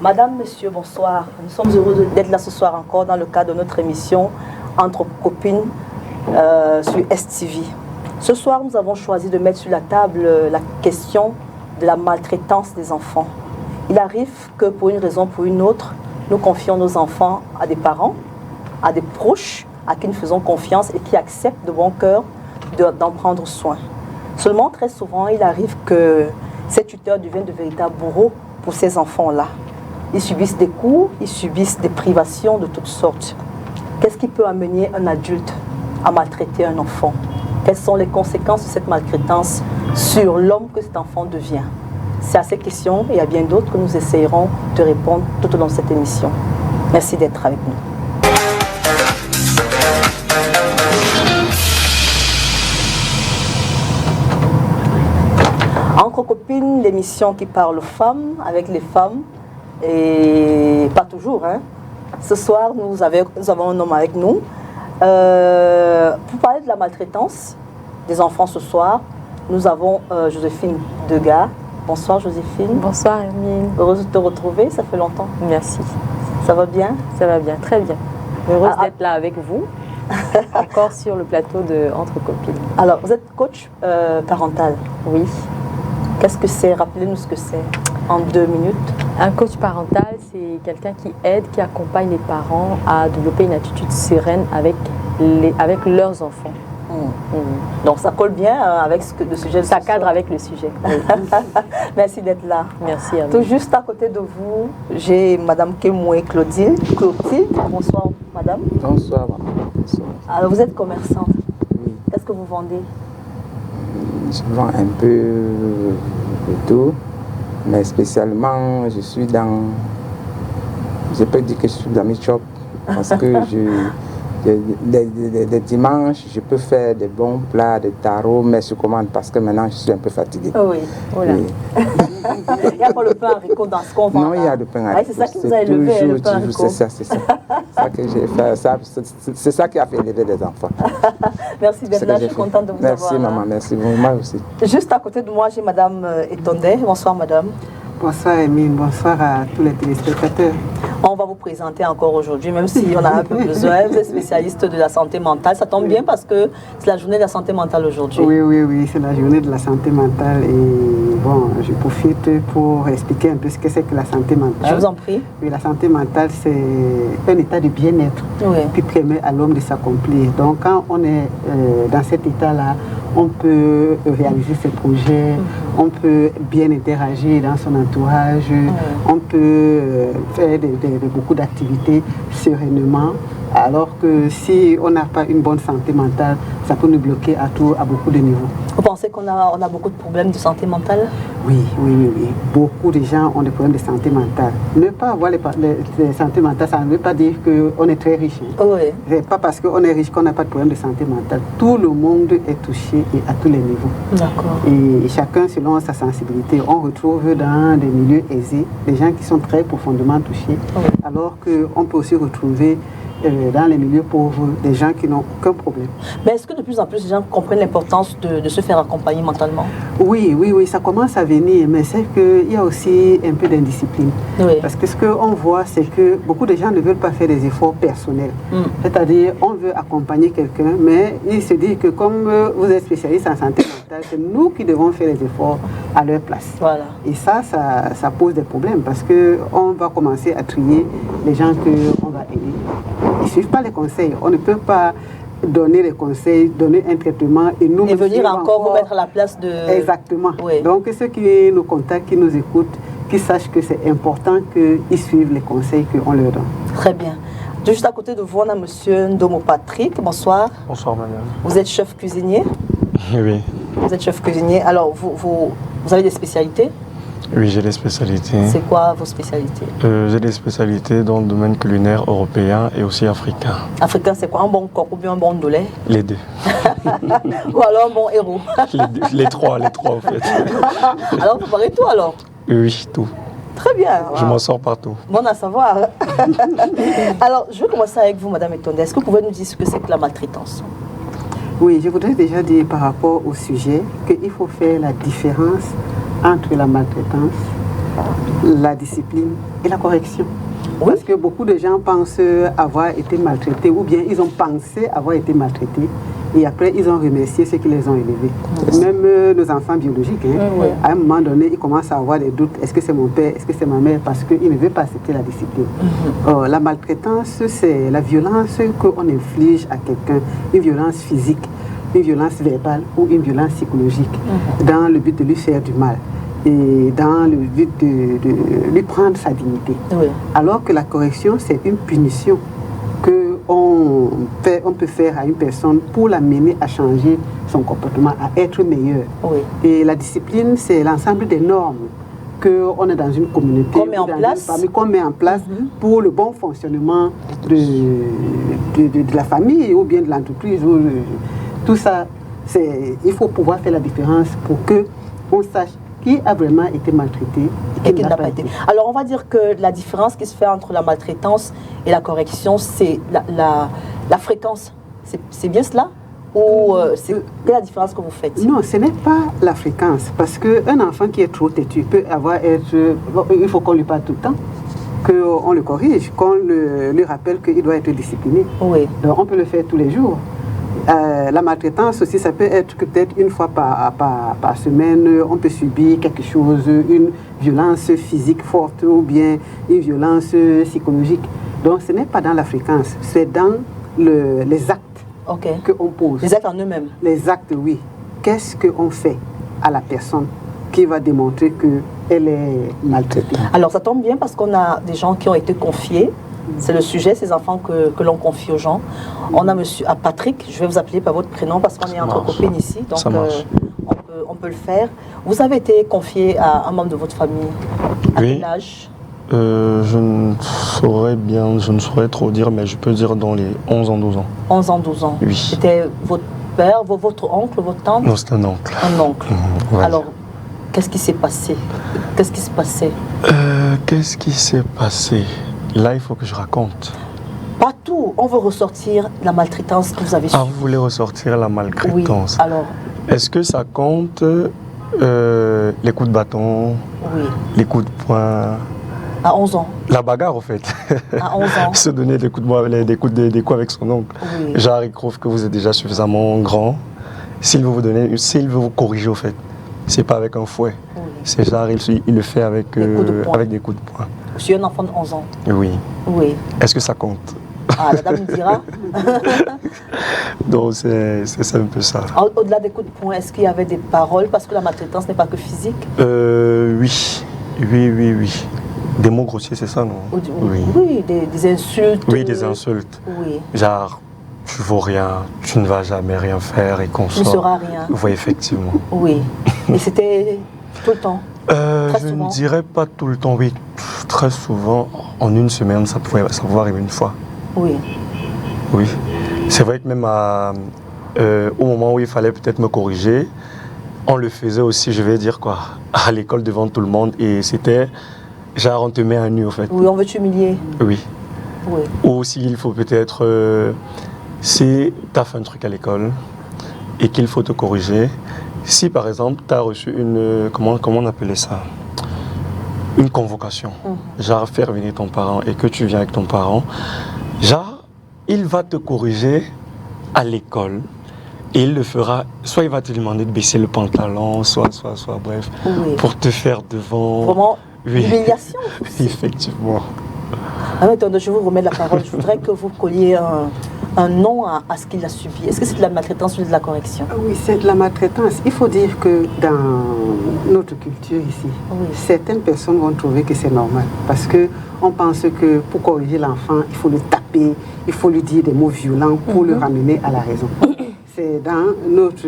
Madame, Monsieur, bonsoir. Nous sommes heureux d'être là ce soir encore dans le cadre de notre émission Entre copines sur STV. Ce soir, nous avons choisi de mettre sur la table la question de la maltraitance des enfants. Il arrive que pour une raison ou pour une autre, nous confions nos enfants à des parents, à des proches à qui nous faisons confiance et qui acceptent de bon cœur d'en prendre soin. Seulement, très souvent, il arrive que ces tuteurs deviennent de véritables bourreaux pour ces enfants-là. Ils subissent des coups, ils subissent des privations de toutes sortes. Qu'est-ce qui peut amener un adulte à maltraiter un enfant? Quelles sont les conséquences de cette maltraitance sur l'homme que cet enfant devient? C'est à ces questions et à bien d'autres que nous essayerons de répondre tout au long de cette émission. Merci d'être avec nous. Entre copines, l'émission qui parle aux femmes, avec les femmes, et pas toujours. Hein. Ce soir, nous avons un homme avec nous. Pour parler de la maltraitance des enfants ce soir, nous avons Joséphine Degas. Bonsoir Joséphine. Bonsoir Emile. Heureuse de te retrouver, ça fait longtemps. Merci. Ça va bien? Ça va bien, très bien. Heureuse d'être là avec vous, encore sur le plateau de Entre copines. Alors, vous êtes coach parental? Oui. Qu'est-ce que c'est? Rappelez-nous ce que c'est en 2 minutes. Un coach parental, c'est quelqu'un qui aide, qui accompagne les parents à développer une attitude sereine avec leurs enfants. Donc ça colle bien avec le sujet. Ça cadre avec le sujet. Oui. Merci d'être là. Merci à vous. Tout juste à côté de vous, j'ai Madame Kemoué Clotilde. Bonsoir Madame. Bonsoir Madame. Bonsoir. Alors vous êtes commerçante. Oui. Qu'est-ce que vous vendez? Je vends un peu de tout, mais spécialement je suis dans, je peux dire que je suis dans mes shops parce que les dimanches, je peux faire des bons plats de taro, mais je commande parce que maintenant je suis un peu fatigué. Oh oui, voilà. Oui. Il n'y a pas le pain haricot dans ce qu'on vend. Non, il y a le pain haricot. C'est ça qui vous a élevé, le pain haricot. C'est ça que j'ai fait. C'est ça qui a fait élever les enfants. Merci d'être là, je suis contente de vous avoir. Merci maman, merci. Moi aussi. Juste à côté de moi, j'ai Madame Etondé. Bonsoir Madame. Bonsoir Emile, bonsoir à tous les téléspectateurs. On va vous présenter encore aujourd'hui, même si on a un peu besoin. Vous êtes spécialiste de la santé mentale. Ça tombe bien parce que c'est la journée de la santé mentale aujourd'hui. Oui, c'est la journée de la santé mentale. Et bon, je profite pour expliquer un peu ce que c'est que la santé mentale. Je vous en prie. Oui, la santé mentale, c'est un état de bien-être qui permet à l'homme de s'accomplir. Donc, quand on est dans cet état-là, on peut réaliser ses projets, on peut bien interagir dans son entourage, on peut faire beaucoup d'activités sereinement. Alors que si on n'a pas une bonne santé mentale, ça peut nous bloquer à beaucoup de niveaux. Vous pensez qu'on a beaucoup de problèmes de santé mentale? Oui. Beaucoup de gens ont des problèmes de santé mentale. Ne pas avoir les santé mentale, ça ne veut pas dire qu'on est très riche. Oui. C'est pas parce qu'on est riche qu'on n'a pas de problème de santé mentale. Tout le monde est touché et à tous les niveaux. D'accord. Et chacun selon sa sensibilité. On retrouve dans des milieux aisés des gens qui sont très profondément touchés, alors qu'on peut aussi retrouver dans les milieux pauvres, des gens qui n'ont aucun problème. Mais est-ce que de plus en plus les gens comprennent l'importance de se faire accompagner mentalement? Oui, ça commence à venir, mais c'est qu'il y a aussi un peu d'indiscipline. Oui. Parce que ce qu'on voit, c'est que beaucoup de gens ne veulent pas faire des efforts personnels. C'est-à-dire, on veut accompagner quelqu'un, mais il se dit que comme vous êtes spécialiste en santé mentale, c'est nous qui devons faire les efforts à leur place. Voilà. Et ça pose des problèmes parce qu'on va commencer à trier les gens qu'on va aider. Ils ne suivent pas les conseils. On ne peut pas donner les conseils, donner un traitement et nous... Et venir encore vous mettre à la place de... Exactement. Oui. Donc ceux qui nous contactent, qui nous écoutent, qui sachent que c'est important qu'ils suivent les conseils qu'on leur donne. Très bien. Juste à côté de vous, on a monsieur Ndomo Patrick. Bonsoir. Bonsoir madame. Vous êtes chef cuisinier? Oui. Vous êtes chef cuisinier. Alors, vous avez des spécialités? Oui, j'ai des spécialités. C'est quoi vos spécialités? J'ai des spécialités dans le domaine culinaire européen et aussi africain. Africain, c'est quoi? Un bon coq ou bien un bon dolé? Les deux. Ou alors un bon héros? Les trois en fait. Alors, vous parlez tout alors? Oui, tout. Très bien. Je m'en sors partout. Bon à savoir. Alors, je vais commencer avec vous, Madame Etondé. Est-ce que vous pouvez nous dire ce que c'est que la maltraitance? Oui, je voudrais déjà dire par rapport au sujet qu'il faut faire la différence entre la maltraitance la discipline et la correction. Oui. Parce que beaucoup de gens pensent avoir été maltraités ou bien ils ont pensé avoir été maltraités et après ils ont remercié ceux qui les ont élevés. Même nos enfants biologiques, à un moment donné, ils commencent à avoir des doutes. Est-ce que c'est mon père? Est-ce que c'est ma mère? Parce qu'ils ne veulent pas accepter la discipline. La maltraitance, c'est la violence qu'on inflige à quelqu'un, une violence physique, une violence verbale ou une violence psychologique dans le but de lui faire du mal. Et dans le but de lui prendre sa dignité. Oui. Alors que la correction, c'est une punition qu'on peut faire à une personne pour l'amener à changer son comportement, à être meilleur. Oui. Et la discipline, c'est l'ensemble des normes qu'on est dans une communauté, qu'on met en place pour le bon fonctionnement de la famille ou bien de l'entreprise. Tout ça, il faut pouvoir faire la différence pour qu'on sache qui a vraiment été maltraité et qui n'a pas été. Alors on va dire que la différence qui se fait entre la maltraitance et la correction, c'est la fréquence. C'est bien cela? Ou quelle est la différence que vous faites? Non, ce n'est pas la fréquence. Parce qu'un enfant qui est trop têtu peut il faut qu'on lui parle tout le temps, qu'on le corrige, qu'on lui rappelle qu'il doit être discipliné. Oui. Donc on peut le faire tous les jours. La maltraitance aussi, ça peut être que peut-être une fois par semaine, on peut subir quelque chose, une violence physique forte ou bien une violence psychologique. Donc ce n'est pas dans la fréquence, c'est dans les actes qu'on pose. Les actes en eux-mêmes? Les actes, oui. Qu'est-ce qu'on fait à la personne qui va démontrer qu'elle est maltraitée? Alors ça tombe bien parce qu'on a des gens qui ont été confiés. C'est le sujet, ces enfants que l'on confie aux gens. On a monsieur Patrick, je vais vous appeler par votre prénom parce qu'on est entre copines ici, donc on peut le faire. Vous avez été confié à un membre de votre famille. À quel âge? Je ne saurais trop dire, mais je peux dire dans les 11 ans, 12 ans. 11 ans, 12 ans. Oui. C'était votre père, votre oncle, votre tante? Non, c'est un oncle. Un oncle. Alors, qu'est-ce qui s'est passé? Qu'est-ce qui se passait? Qu'est-ce qui s'est passé? Là, il faut que je raconte. Pas tout. On veut ressortir la maltraitance que vous avez subie. Ah, vous voulez ressortir la maltraitance? Oui, alors. Est-ce que ça compte les coups de bâton? Oui. Les coups de poing? À 11 ans. La bagarre, en fait. À 11 ans. Se donner des coups avec son oncle. Oui. Genre, il trouve que vous êtes déjà suffisamment grand. S'il veut vous corriger, au fait, c'est pas avec un fouet. Oui. C'est genre, il le fait avec des coups de poing. Je suis un enfant de 11 ans. Oui. Oui. Est-ce que ça compte? Ah, la dame me dira. Donc, c'est un peu ça. Au-delà des coups de poing, est-ce qu'il y avait des paroles? Parce que la maltraitance n'est pas que physique. Oui. Des mots grossiers, c'est ça, non? Oui, des insultes. Oui, des insultes. Oui. Genre, tu vaux rien, tu ne vas jamais rien faire et qu'on sort. Tu ne seras rien. Oui, effectivement. Oui. Et c'était tout le temps? Je ne dirais pas tout le temps, oui. Très souvent, en une semaine, ça pouvait arriver une fois. Oui. Oui. C'est vrai que même au moment où il fallait peut-être me corriger, on le faisait aussi, je vais dire quoi, à l'école devant tout le monde. Et c'était, genre, on te met à nu, en fait. Oui, on veut t'humilier. Oui. Ou s'il faut peut-être, si tu as fait un truc à l'école et qu'il faut te corriger, si par exemple tu as reçu comment on appelait ça? Une convocation, genre faire venir ton parent et que tu viens avec ton parent, genre il va te corriger à l'école et il le fera, soit il va te demander de baisser le pantalon, soit bref, pour te faire devant. Vraiment, humiliation. Effectivement. Attendez, je vous remets la parole, je voudrais que vous colliez un nom à ce qu'il a subi. Est-ce que c'est de la maltraitance ou de la correction? Oui, c'est de la maltraitance. Il faut dire que dans notre culture ici, certaines personnes vont trouver que c'est normal. Parce qu'on pense que pour corriger l'enfant, il faut le taper, il faut lui dire des mots violents pour le ramener à la raison. C'est dans notre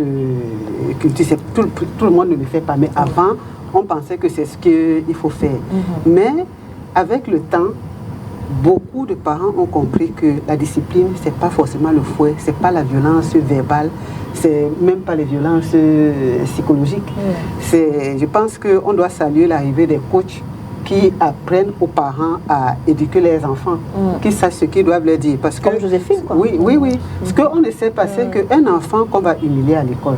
culture, tout le monde ne le fait pas. Mais avant, on pensait que c'est ce qu'il faut faire. Mais avec le temps, beaucoup de parents ont compris que la discipline, ce n'est pas forcément le fouet, ce n'est pas la violence verbale, c'est même pas les violences psychologiques. Je pense qu'on doit saluer l'arrivée des coachs qui qui apprennent aux parents à éduquer les enfants, qui sachent ce qu'ils doivent leur dire. Parce que, comme Joséphine, quoi. Oui, oui, oui. Ce qu'on ne sait pas, c'est qu'un enfant qu'on va humilier à l'école,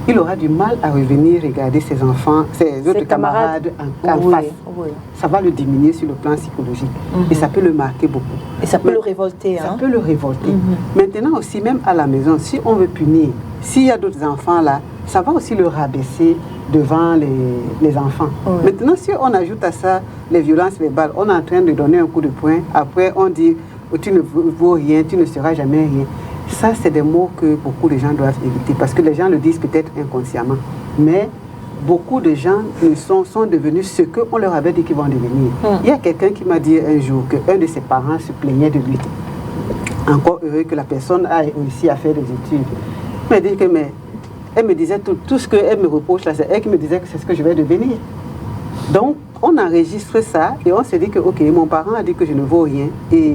il aura du mal à revenir regarder ses enfants, ses autres camarades en face. Oui. Ça va le diminuer sur le plan psychologique. Et ça peut le marquer beaucoup. Et ça peut le révolter. Ça peut le révolter. Maintenant aussi, même à la maison, si on veut punir, s'il y a d'autres enfants là, ça va aussi le rabaisser devant les enfants. Maintenant, si on ajoute à ça les violences verbales, on est en train de donner un coup de poing, après on dit oh, tu ne vaux rien, tu ne seras jamais rien. Ça, c'est des mots que beaucoup de gens doivent éviter parce que les gens le disent peut-être inconsciemment. Mais beaucoup de gens sont devenus ce qu'on leur avait dit qu'ils vont devenir. Il y a quelqu'un qui m'a dit un jour qu'un de ses parents se plaignait de lui. Encore heureux que la personne a réussi à faire des études. Elle me disait tout ce qu'elle me reproche là, c'est elle qui me disait que c'est ce que je vais devenir. Donc, on enregistre ça et on se dit que, ok, mon parent a dit que je ne vaux rien. Et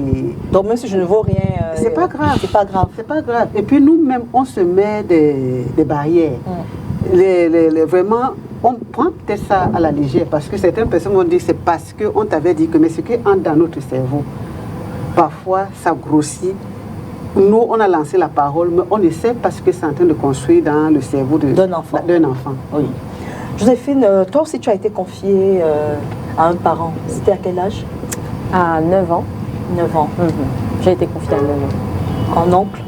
donc, même si je ne vaux rien, c'est pas grave. C'est pas grave. C'est pas grave. Et puis, nous-mêmes, on se met des barrières. Vraiment, on prend peut-être ça à la légère parce que certaines personnes vont dire que c'est parce qu'on t'avait dit que, mais ce qui entre dans notre cerveau, parfois, ça grossit. Nous, on a lancé la parole, mais on ne sait pas ce que c'est en train de construire dans le cerveau d'un enfant. Oui. Joséphine, toi aussi, tu as été confiée à un parent. C'était à quel âge? À 9 ans. 9 ans. J'ai été confiée à 9 ans. Un oncle?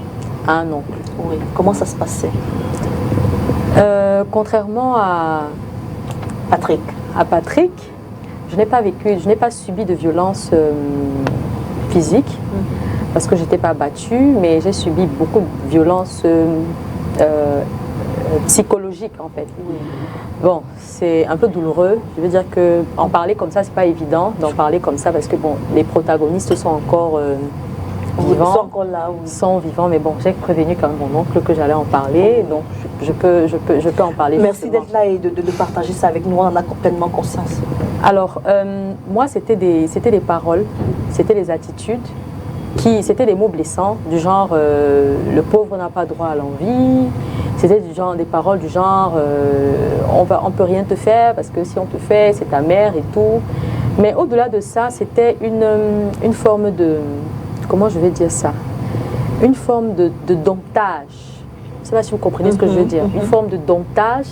À un oncle. Oui. Comment ça se passait? Contrairement à Patrick, je n'ai pas subi de violence physique parce que je n'étais pas battue, mais j'ai subi beaucoup de violence psychologique en fait. Bon, c'est un peu douloureux. Je veux dire que en parler comme ça, c'est pas évident d'en parler comme ça parce que bon, les protagonistes sont encore vivants, sont encore là, sont vivants, mais bon, j'ai prévenu quand même mon oncle que j'allais en parler, donc je peux en parler. Merci d'être là et de partager ça avec nous. On en a complètement conscience. Alors, moi, c'était des paroles, c'était des attitudes. C'était des mots blessants, du genre le pauvre n'a pas droit à l'envie, c'était des paroles du genre on peut rien te faire parce que si on te fait, c'est ta mère et tout. Mais au-delà de ça, c'était une forme de, comment je vais dire ça, une forme de domptage. Je ne sais pas si vous comprenez ce que je veux dire. Une forme de domptage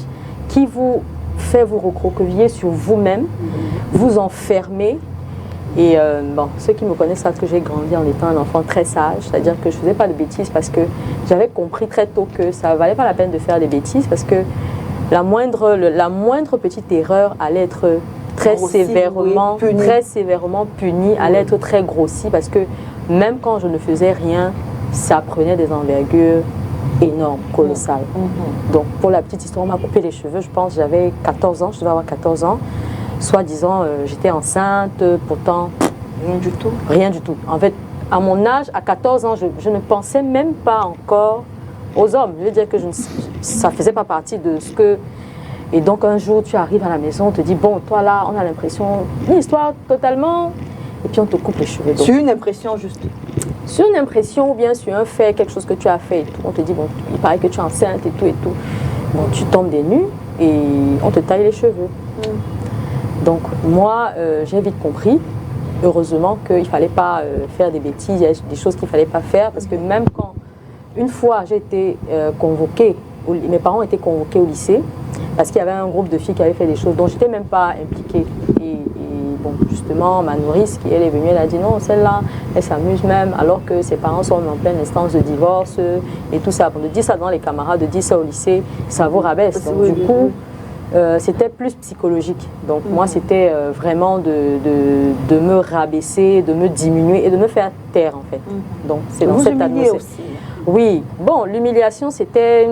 qui vous fait vous recroqueviller sur vous-même, vous enfermer. Et bon, ceux qui me connaissent savent que j'ai grandi en étant un enfant très sage, c'est-à-dire que je ne faisais pas de bêtises parce que j'avais compris très tôt que ça ne valait pas la peine de faire des bêtises parce que la moindre petite erreur allait être très sévèrement punie, allait être très grossie parce que même quand je ne faisais rien, ça prenait des envergures énormes, colossales. Donc pour la petite histoire, on m'a coupé les cheveux, je pense, j'avais 14 ans, je devais avoir 14 ans. Soi-disant, j'étais enceinte, pourtant, rien du tout. Rien du tout. En fait, à mon âge, à 14 ans, je ne pensais même pas encore aux hommes. Je veux dire que ça ne faisait pas partie de ce que... Et donc, un jour, tu arrives à la maison, on te dit, bon, toi là, on a l'impression, une histoire totalement... Et puis, on te coupe les cheveux. Donc, sur une impression juste. Sur une impression ou bien sur un fait, quelque chose que tu as fait et tout. On te dit, bon, il paraît que tu es enceinte et tout et tout. Bon, tu tombes des nues et on te taille les cheveux. Donc moi, j'ai vite compris, heureusement, qu'il ne fallait pas faire des bêtises, il y a des choses qu'il ne fallait pas faire, parce que même quand, une fois, j'ai été convoquée, mes parents étaient convoqués au lycée, parce qu'il y avait un groupe de filles qui avaient fait des choses dont je n'étais même pas impliquée. Et bon, justement, ma nourrice, elle est venue, elle a dit non, celle-là, elle s'amuse même, alors que ses parents sont en pleine instance de divorce et tout ça. Bon, de dire ça devant les camarades, de dire ça au lycée, ça vous rabaisse. Donc du coup... c'était plus psychologique. Donc moi, c'était vraiment de me rabaisser, de me diminuer et de me faire taire, en fait. Donc c'est dans cette atmosphère. Oui, bon, l'humiliation, c'était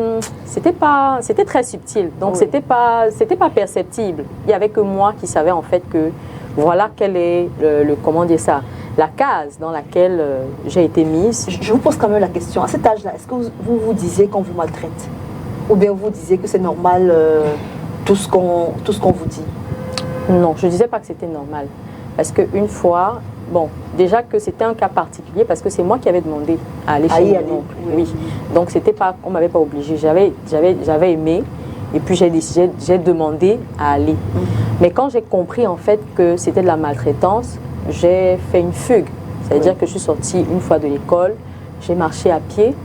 très subtil. Donc c'était pas perceptible. Il n'y avait que moi qui savais, en fait, que voilà quel est comment dire ça, la case dans laquelle j'ai été mise. Je vous pose quand même la question. À cet âge-là, est-ce que vous vous disiez qu'on vous maltraite? Ou bien vous disiez que c'est normal tout ce qu'on vous dit? Non, je ne disais pas que c'était normal. Parce qu'une fois, bon, déjà que c'était un cas particulier, parce que c'est moi qui avais demandé à aller chez mon oncle. Oui. Donc, c'était pas, on ne m'avait pas obligé. J'avais aimé Et puis j'ai demandé à aller. Mais quand j'ai compris en fait que c'était de la maltraitance, j'ai fait une fugue. C'est-à-dire que je suis sortie une fois de l'école, j'ai marché à pied.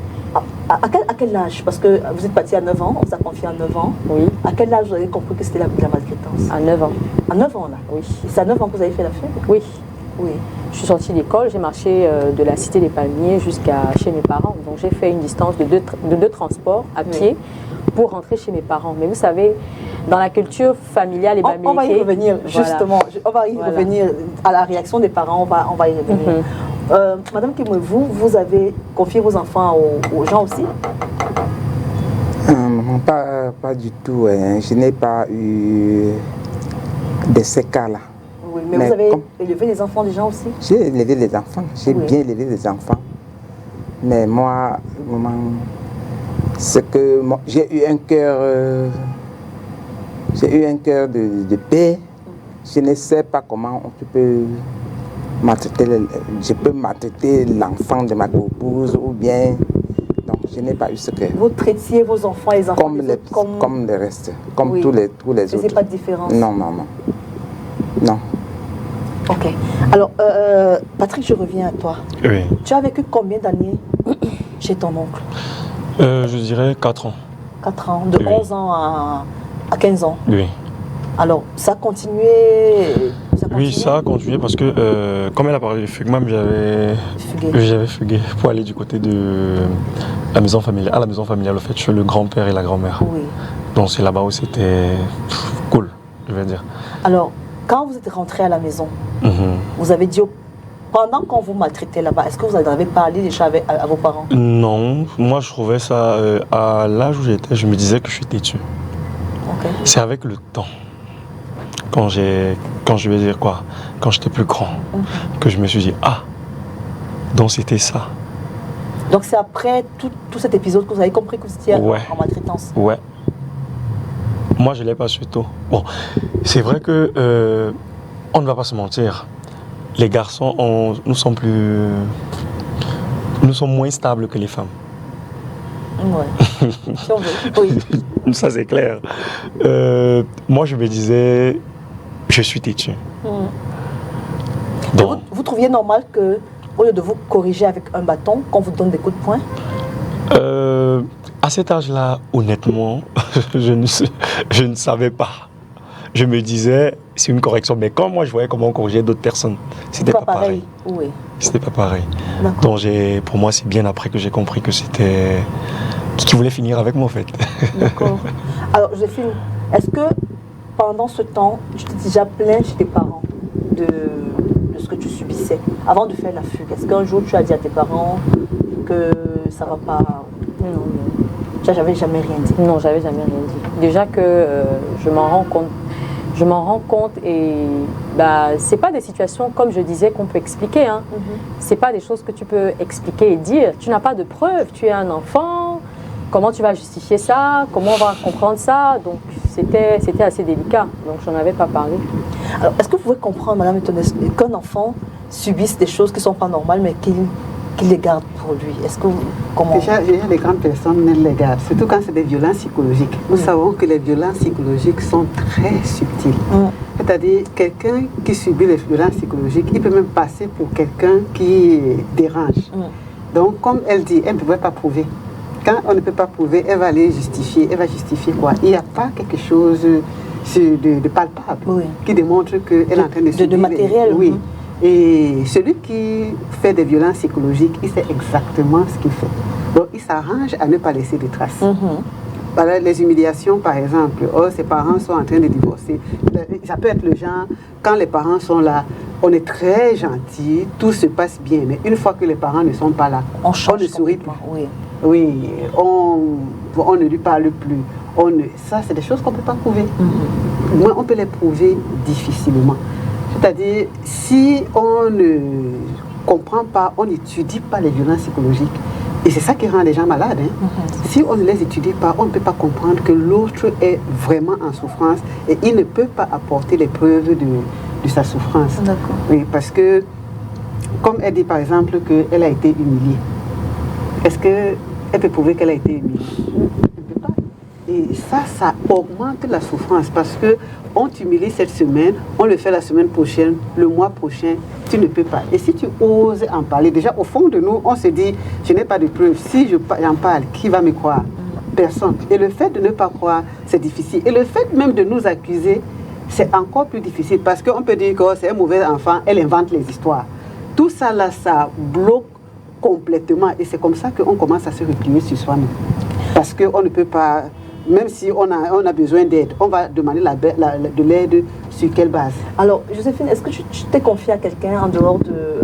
À quel âge? Parce que vous êtes parti à 9 ans, on vous a confié à 9 ans. Oui. À quel âge vous avez compris que c'était la maltraitance? À 9 ans. À 9 ans, là? Oui. C'est à 9 ans que vous avez fait la fugue? Oui. Oui. Je suis sortie d'école, j'ai marché de la Cité des Palmiers jusqu'à chez mes parents. Donc j'ai fait une distance de deux transports à pied pour rentrer chez mes parents. Mais vous savez, dans la culture familiale et on va y revenir, justement. On va y revenir à la réaction des parents, on va y revenir. Madame Kimwe, vous avez confié vos enfants aux gens aussi? Pas du tout. Je n'ai pas eu de ces cas-là. Oui, mais vous avez élevé les enfants des gens aussi? J'ai élevé les enfants, j'ai bien élevé les enfants. Mais moi, c'est que j'ai eu un cœur de paix. Je ne sais pas comment tu peux maltraiter l'enfant de ma épouse ou bien. Donc je n'ai pas eu ce cœur. Vous traitiez vos enfants et les enfants comme le reste, comme tous les autres. Vous ne faisiez pas de différence? Non. Ok. Alors, Patrick, je reviens à toi. Oui. Tu as vécu combien d'années chez ton oncle? Je dirais 4 ans. 4 ans, de 11 ans à 15 ans? Oui. Alors, ça a continué? Oui, ça a continué parce que, comme elle a parlé de fugue, même j'avais fugué pour aller du côté de la maison familiale. À la maison familiale, au fait, chez le grand-père et la grand-mère. Oui. Donc c'est là-bas où c'était cool, je vais dire. Alors, quand vous êtes rentré à la maison, vous avez dit, pendant qu'on vous maltraitait là-bas, est-ce que vous en avez parlé déjà à vos parents? Non, moi je trouvais ça, à l'âge où j'étais, je me disais que je suis têtu. Okay. C'est avec le temps, quand je vais dire quoi, quand j'étais plus grand, que je me suis dit, ah, donc c'était ça. Donc c'est après tout cet épisode que vous avez compris que vous étiez en maltraitance? Ouais. Moi, je ne l'ai pas su tôt. Bon, c'est vrai que on ne va pas se mentir. Les garçons, nous sommes moins stables que les femmes. Ouais. Si on veut. Oui. Ça, c'est clair. Moi, je me disais, je suis têtu. Donc, vous trouviez normal que, au lieu de vous corriger avec un bâton, qu'on vous donne des coups de poing? À cet âge-là, honnêtement, je ne savais pas. Je me disais, c'est une correction. Mais quand moi, je voyais comment on corrigeait d'autres personnes, c'était pas pareil. Oui. C'était pas pareil. Donc, pour moi, c'est bien après que j'ai compris que c'était... qui voulait finir avec moi, en fait. D'accord. Alors, Joséphine, est-ce que pendant ce temps, tu t'es déjà plaint chez tes parents de ce que tu subissais avant de faire la fugue? Est-ce qu'un jour, tu as dit à tes parents que ça va pas? Non. J'avais jamais rien dit. Non, j'avais jamais rien dit. Déjà que je m'en rends compte et c'est pas des situations comme je disais qu'on peut expliquer. Hein. C'est pas des choses que tu peux expliquer et dire. Tu n'as pas de preuves. Tu es un enfant. Comment tu vas justifier ça? Comment on va comprendre ça? Donc c'était assez délicat. Donc j'en avais pas parlé. Alors est-ce que vous pouvez comprendre, Madame Etonès, qu'un enfant subisse des choses qui sont pas normales, mais qu'il les garde pour lui? Est-ce que comment... Déjà, les grandes personnes les gardent, surtout quand c'est des violences psychologiques. Nous savons que les violences psychologiques sont très subtiles. C'est-à-dire, quelqu'un qui subit les violences psychologiques, il peut même passer pour quelqu'un qui dérange. Donc, comme elle dit, elle ne pouvait pas prouver. Quand on ne peut pas prouver, elle va aller justifier. Elle va justifier quoi? Il n'y a pas quelque chose de palpable qui démontre qu'elle est en train de subir... De matériel. Oui. Et celui qui fait des violences psychologiques, il sait exactement ce qu'il fait. Donc, il s'arrange à ne pas laisser de traces. Voilà, les humiliations, par exemple. Ses parents sont en train de divorcer. Ça peut être le genre, quand les parents sont là, on est très gentil, tout se passe bien. Mais une fois que les parents ne sont pas là, on ne sourit plus. Oui, on ne lui parle plus. Ça, c'est des choses qu'on ne peut pas prouver. Moi, on peut les prouver difficilement. C'est-à-dire, si on ne comprend pas, on n'étudie pas les violences psychologiques, et c'est ça qui rend les gens malades. Si on ne les étudie pas, on ne peut pas comprendre que l'autre est vraiment en souffrance et il ne peut pas apporter les preuves de sa souffrance. Oui, parce que, comme elle dit par exemple qu'elle a été humiliée, est-ce qu'elle peut prouver qu'elle a été humiliée? Elle ne peut pas. Et ça augmente la souffrance parce que on t'humilie cette semaine, on le fait la semaine prochaine, le mois prochain, tu ne peux pas. Et si tu oses en parler, déjà au fond de nous, on se dit, je n'ai pas de preuves. Si j'en parle, qui va me croire? Personne. Et le fait de ne pas croire, c'est difficile. Et le fait même de nous accuser, c'est encore plus difficile parce qu'on peut dire que c'est un mauvais enfant, elle invente les histoires. Tout ça là, ça bloque complètement. Et c'est comme ça qu'on commence à se replier sur soi-même. Parce qu'on ne peut pas, même si on a besoin d'aide, on va demander de l'aide sur quelle base? Alors, Joséphine, est-ce que tu t'es confiée à quelqu'un en dehors de...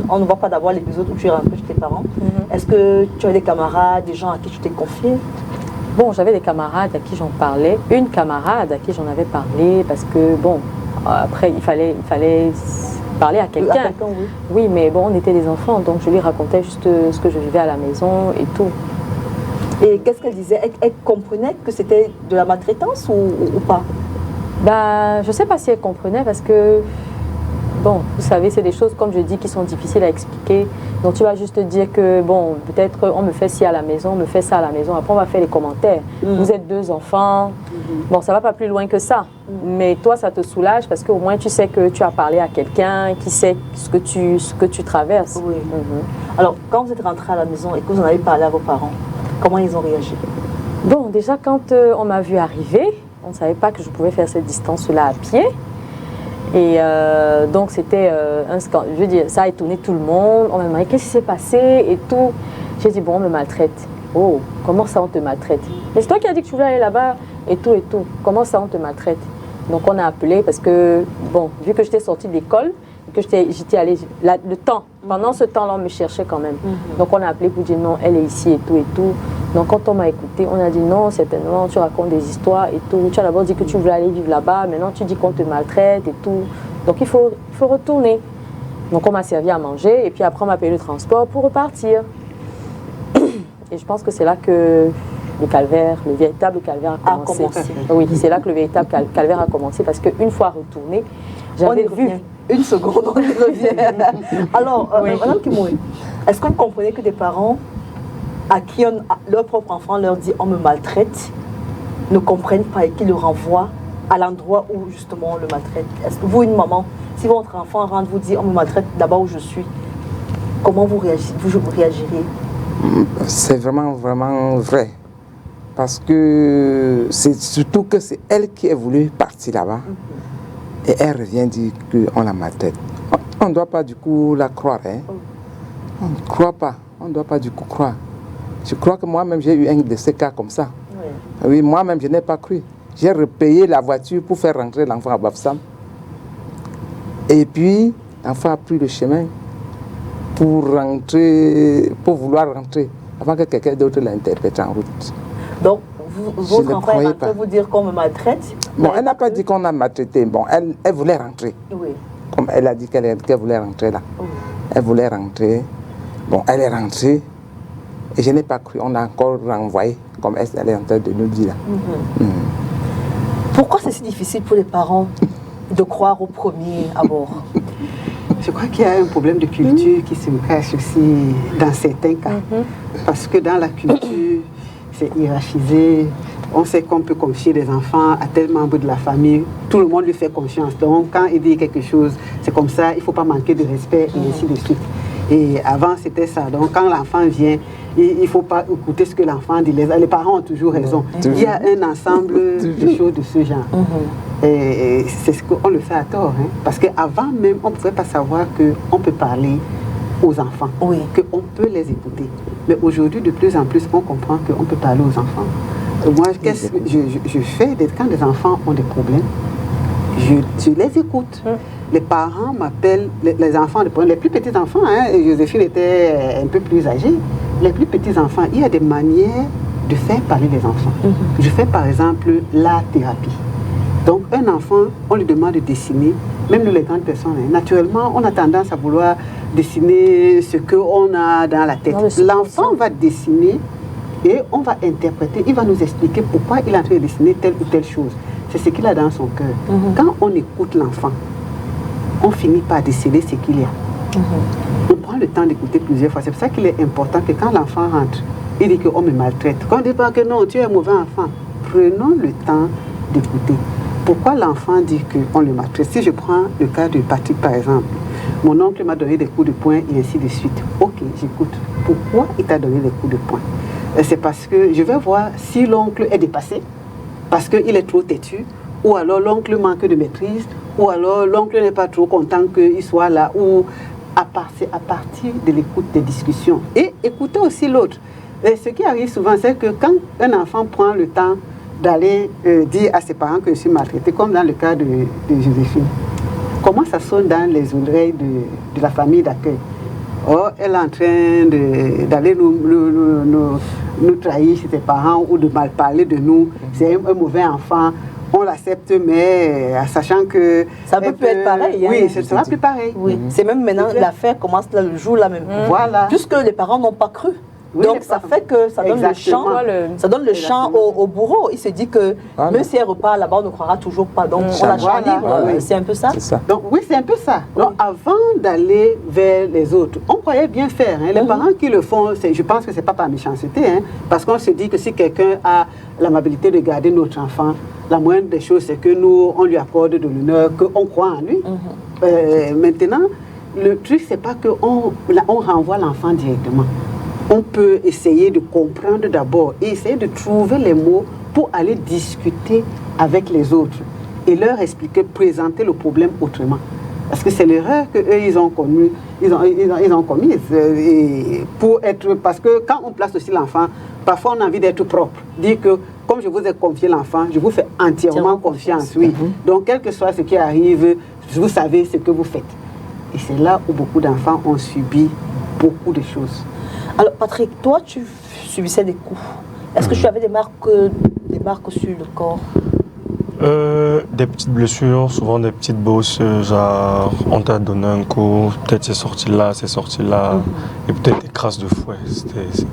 on ne voit pas d'abord l'épisode où tu es rentrée chez tes parents. Est-ce que tu as des camarades, des gens à qui tu t'es confiée? Bon, j'avais des camarades à qui j'en parlais. Une camarade à qui j'en avais parlé parce que, bon, après, il fallait parler à quelqu'un. Oui. Oui, mais bon, on était des enfants, donc je lui racontais juste ce que je vivais à la maison et tout. Et qu'est-ce qu'elle disait? Elle comprenait que c'était de la maltraitance ou pas? Bah, je ne sais pas si elle comprenait parce que, bon, vous savez, c'est des choses, comme je dis, qui sont difficiles à expliquer. Donc tu vas juste dire que, bon, peut-être on me fait ci à la maison, on me fait ça à la maison. Après, on va faire les commentaires. Vous êtes 2 enfants. Bon, ça ne va pas plus loin que ça. Mais toi, ça te soulage parce qu'au moins, tu sais que tu as parlé à quelqu'un qui sait ce que tu traverses. Oui. Alors, quand vous êtes rentré à la maison et que vous en avez parlé à vos parents, comment ils ont réagi? Bon, déjà, quand on m'a vu arriver, on ne savait pas que je pouvais faire cette distance-là à pied. Et donc, c'était un scandale. Je veux dire, ça a étonné tout le monde. On m'a demandé qu'est-ce qui s'est passé et tout. J'ai dit, bon, on me maltraite. Oh, comment ça, on te maltraite? Mais c'est toi qui as dit que tu voulais aller là-bas et tout et tout. Comment ça, on te maltraite? Donc, on a appelé parce que, bon, vu que j'étais sortie de l'école, que j'étais allée, le temps, pendant ce temps-là, on me cherchait quand même. Donc, on a appelé pour dire non, elle est ici et tout et tout. Donc, quand on m'a écouté, on a dit non, certainement, tu racontes des histoires et tout. Tu as d'abord dit que tu voulais aller vivre là-bas, maintenant tu dis qu'on te maltraite et tout. Donc, il faut retourner. Donc, on m'a servi à manger et puis après, on m'a payé le transport pour repartir. Et je pense que c'est là que le calvaire, le véritable calvaire a commencé. Oui, c'est là que le véritable calvaire a commencé parce qu'une fois retourné, j'avais vu. Une seconde, on y revient. Alors, Madame Kimoé, est-ce que vous comprenez que des parents à qui leur propre enfant leur dit on me maltraite, ne comprennent pas et qui le renvoient à l'endroit où justement on le maltraite? Est-ce que vous, une maman, si votre enfant rentre, vous dit on me maltraite d'abord où je suis, comment vous réagiriez? C'est vraiment, vraiment vrai. Parce que c'est surtout que c'est elle qui est voulu partir là-bas. Et elle revient dire qu'on la maltraite. On ne doit pas du coup la croire. Hein? On ne croit pas. On ne doit pas du coup croire. Je crois que moi-même j'ai eu un de ces cas comme ça. Oui, moi-même je n'ai pas cru. J'ai repayé la voiture pour faire rentrer l'enfant à Bafsam. Et puis, l'enfant a pris le chemin pour vouloir rentrer, avant que quelqu'un d'autre l'interprète en route. Donc, votre enfant est rentré vous dire qu'on me maltraite? Bon, elle n'a pas dit qu'on a maltraité. Bon, elle voulait rentrer. Oui. Comme elle a dit qu'elle voulait rentrer là. Oui. Elle voulait rentrer. Bon, elle est rentrée. Et je n'ai pas cru. On a encore renvoyé, comme elle est en train de nous dire. Pourquoi c'est si difficile pour les parents de croire au premier abord? Je crois qu'il y a un problème de culture qui se cache aussi dans certains cas. Parce que dans la culture, c'est hiérarchisé. On sait qu'on peut confier des enfants à tel membre de la famille. Tout le monde lui fait confiance. Donc, quand il dit quelque chose, c'est comme ça, il ne faut pas manquer de respect et ainsi de suite. Et avant, c'était ça. Donc, quand l'enfant vient, il ne faut pas écouter ce que l'enfant dit. Les parents ont toujours raison. Il y a un ensemble de choses de ce genre. Et c'est ce qu'on le fait à tort. Hein? Parce qu'avant même, on ne pouvait pas savoir qu'on peut parler aux enfants, qu'on peut les écouter. Mais aujourd'hui, de plus en plus, on comprend qu'on peut parler aux enfants. Moi, qu'est-ce que je fais quand les enfants ont des problèmes? Je les écoute. Les parents m'appellent, les enfants, les plus petits enfants, hein, Joséphine était un peu plus âgée, les plus petits enfants, il y a des manières de faire parler les enfants. Je fais par exemple la thérapie. Donc un enfant, on lui demande de dessiner, même nous les grandes personnes, hein, naturellement, on a tendance à vouloir dessiner ce qu'on a dans la tête. L'enfant va dessiner et on va interpréter, il va nous expliquer pourquoi il est en train de dessiner telle ou telle chose. C'est ce qu'il a dans son cœur. Quand on écoute l'enfant, on finit par déceler ce qu'il y a. On prend le temps d'écouter plusieurs fois. C'est pour ça qu'il est important que quand l'enfant rentre, il dit qu'on me maltraite. Quand on dit pas que non, tu es un mauvais enfant, prenons le temps d'écouter. Pourquoi l'enfant dit qu'on le maltraite? Si je prends le cas de Patrick par exemple, mon oncle m'a donné des coups de poing et ainsi de suite. Ok, j'écoute. Pourquoi il t'a donné des coups de poing? C'est parce que je vais voir si l'oncle est dépassé, parce qu'il est trop têtu, ou alors l'oncle manque de maîtrise, ou alors l'oncle n'est pas trop content qu'il soit là, ou à partir de l'écoute des discussions. Et écouter aussi l'autre. Et ce qui arrive souvent, c'est que quand un enfant prend le temps d'aller dire à ses parents que je suis maltraité, comme dans le cas de Joséphine, comment ça sonne dans les oreilles de la famille d'accueil? Oh, elle est en train d'aller nous trahir chez ses parents ou de mal parler de nous. C'est un mauvais enfant. On l'accepte, mais sachant que... Ça peut plus être pareil. Oui, ce sera plus pareil. Oui. C'est même maintenant, l'affaire commence là, le jour là même. Voilà. Puisque les parents n'ont pas cru. Oui, donc ça fait que ça donne le champ, au bourreau. Il se dit que même si elle repart là-bas, on ne croira toujours pas. Donc on la champ libre, c'est un peu ça. Donc oui, c'est un peu ça. Donc avant d'aller vers les autres, on croyait bien faire. Hein. Les parents qui le font, je pense que ce n'est pas par méchanceté, hein, parce qu'on se dit que si quelqu'un a l'amabilité de garder notre enfant, la moindre des choses, c'est que nous, on lui accorde de l'honneur, qu'on croit en lui. Maintenant, le truc, c'est pas qu'on renvoie l'enfant directement. On peut essayer de comprendre d'abord et essayer de trouver les mots pour aller discuter avec les autres et leur expliquer, présenter le problème autrement. Parce que c'est l'erreur qu'eux, ils ont commise. Parce que quand on place aussi l'enfant, parfois on a envie d'être propre. Dire que comme je vous ai confié l'enfant, je vous fais entièrement confiance. Oui. Donc quel que soit ce qui arrive, vous savez ce que vous faites. Et c'est là où beaucoup d'enfants ont subi beaucoup de choses. Alors Patrick, toi tu subissais des coups. Est-ce que tu avais des marques sur le corps? Des petites blessures, souvent des petites bosses, genre on t'a donné un coup, peut-être c'est sorti là, et peut-être des crasses de fouet.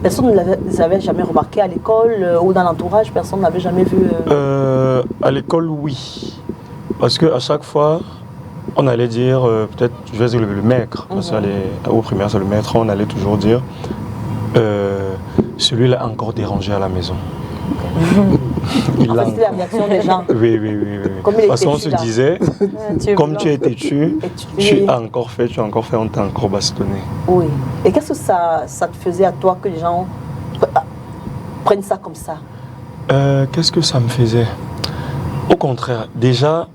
Personne ne les avait jamais remarquées à l'école ou dans l'entourage, personne n'avait jamais vu À l'école, oui. Parce qu'à chaque fois, on allait dire, peut-être, je vais dire le maître, parce qu'au primaire c'est le maître, on allait toujours dire, celui-là a encore dérangé à la maison. En fait, c'était la réaction des gens. Oui. Parce qu'on se disait, comme tu es têtu, tu as encore fait, on t'a encore bastonné. Oui. Et qu'est-ce que ça te faisait à toi que les gens prennent ça comme ça? Qu'est-ce que ça me faisait? Au contraire, déjà,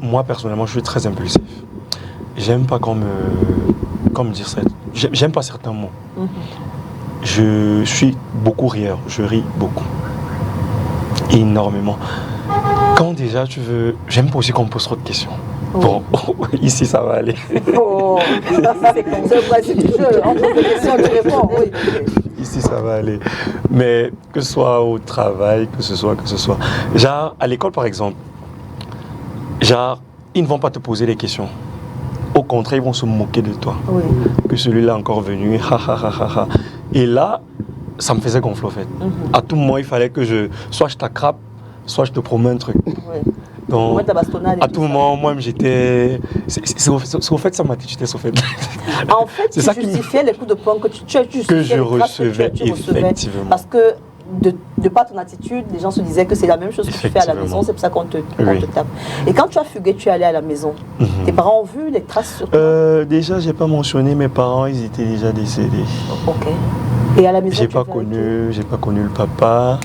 moi personnellement, je suis très impulsif. J'aime pas comme dire ça. J'aime pas certains mots. Je suis beaucoup rieur, je ris beaucoup. Énormément. Quand déjà tu veux... J'aime pas aussi qu'on me pose trop de questions. Bon, ici ça va aller. C'est le principe du jeu. On pose des questions, tu réponds. Oui. Ici ça va aller. Mais que ce soit au travail, que ce soit. Genre, à l'école par exemple, ils ne vont pas te poser des questions. Au contraire, ils vont se moquer de toi. Oui. Que celui-là est encore venu, Et là, ça me faisait gonfler en fait. À tout moment, il fallait que soit je t'attrape, soit je te promets un truc. Oui. Donc, à tout moment, moi j'étais... C'est au fait ça m'attitude, au fait. En fait, tu justifiais les coups de poing que je recevais, effectivement. Parce que de par ton attitude, les gens se disaient que c'est la même chose que tu fais à la maison, c'est pour ça qu'on te tape. Et quand tu as fugué, tu es allé à la maison. Tes parents ont vu les traces sur toi? Déjà, j'ai pas mentionné mes parents, ils étaient déjà décédés. Ok. Et à la maison, j'ai pas connu le papa.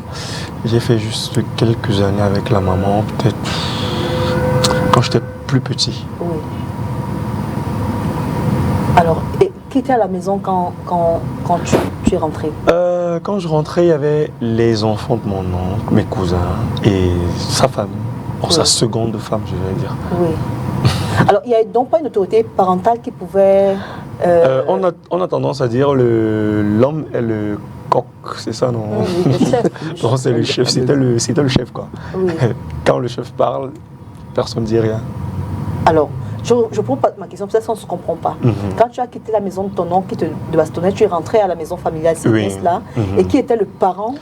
J'ai fait juste quelques années avec la maman, peut-être quand j'étais plus petit. Oui. Alors, qui était à la maison quand tu es rentré? Quand je rentrais, il y avait les enfants de mon oncle, mes cousins et sa femme. Sa seconde femme, je vais dire. Oui. Alors, il n'y a donc pas une autorité parentale qui pouvait... On a tendance à dire l'homme est le coq, c'est ça, non? Oui, le chef. Non, c'est le chef, c'était le chef, quoi. Oui. Quand le chef parle, personne ne dit rien. Alors, je pose ma question, peut-être qu'on ne se comprend pas. Quand tu as quitté la maison de ton oncle qui te bastonnait, tu es rentré à la maison familiale, c'est là. Et qui était le parent,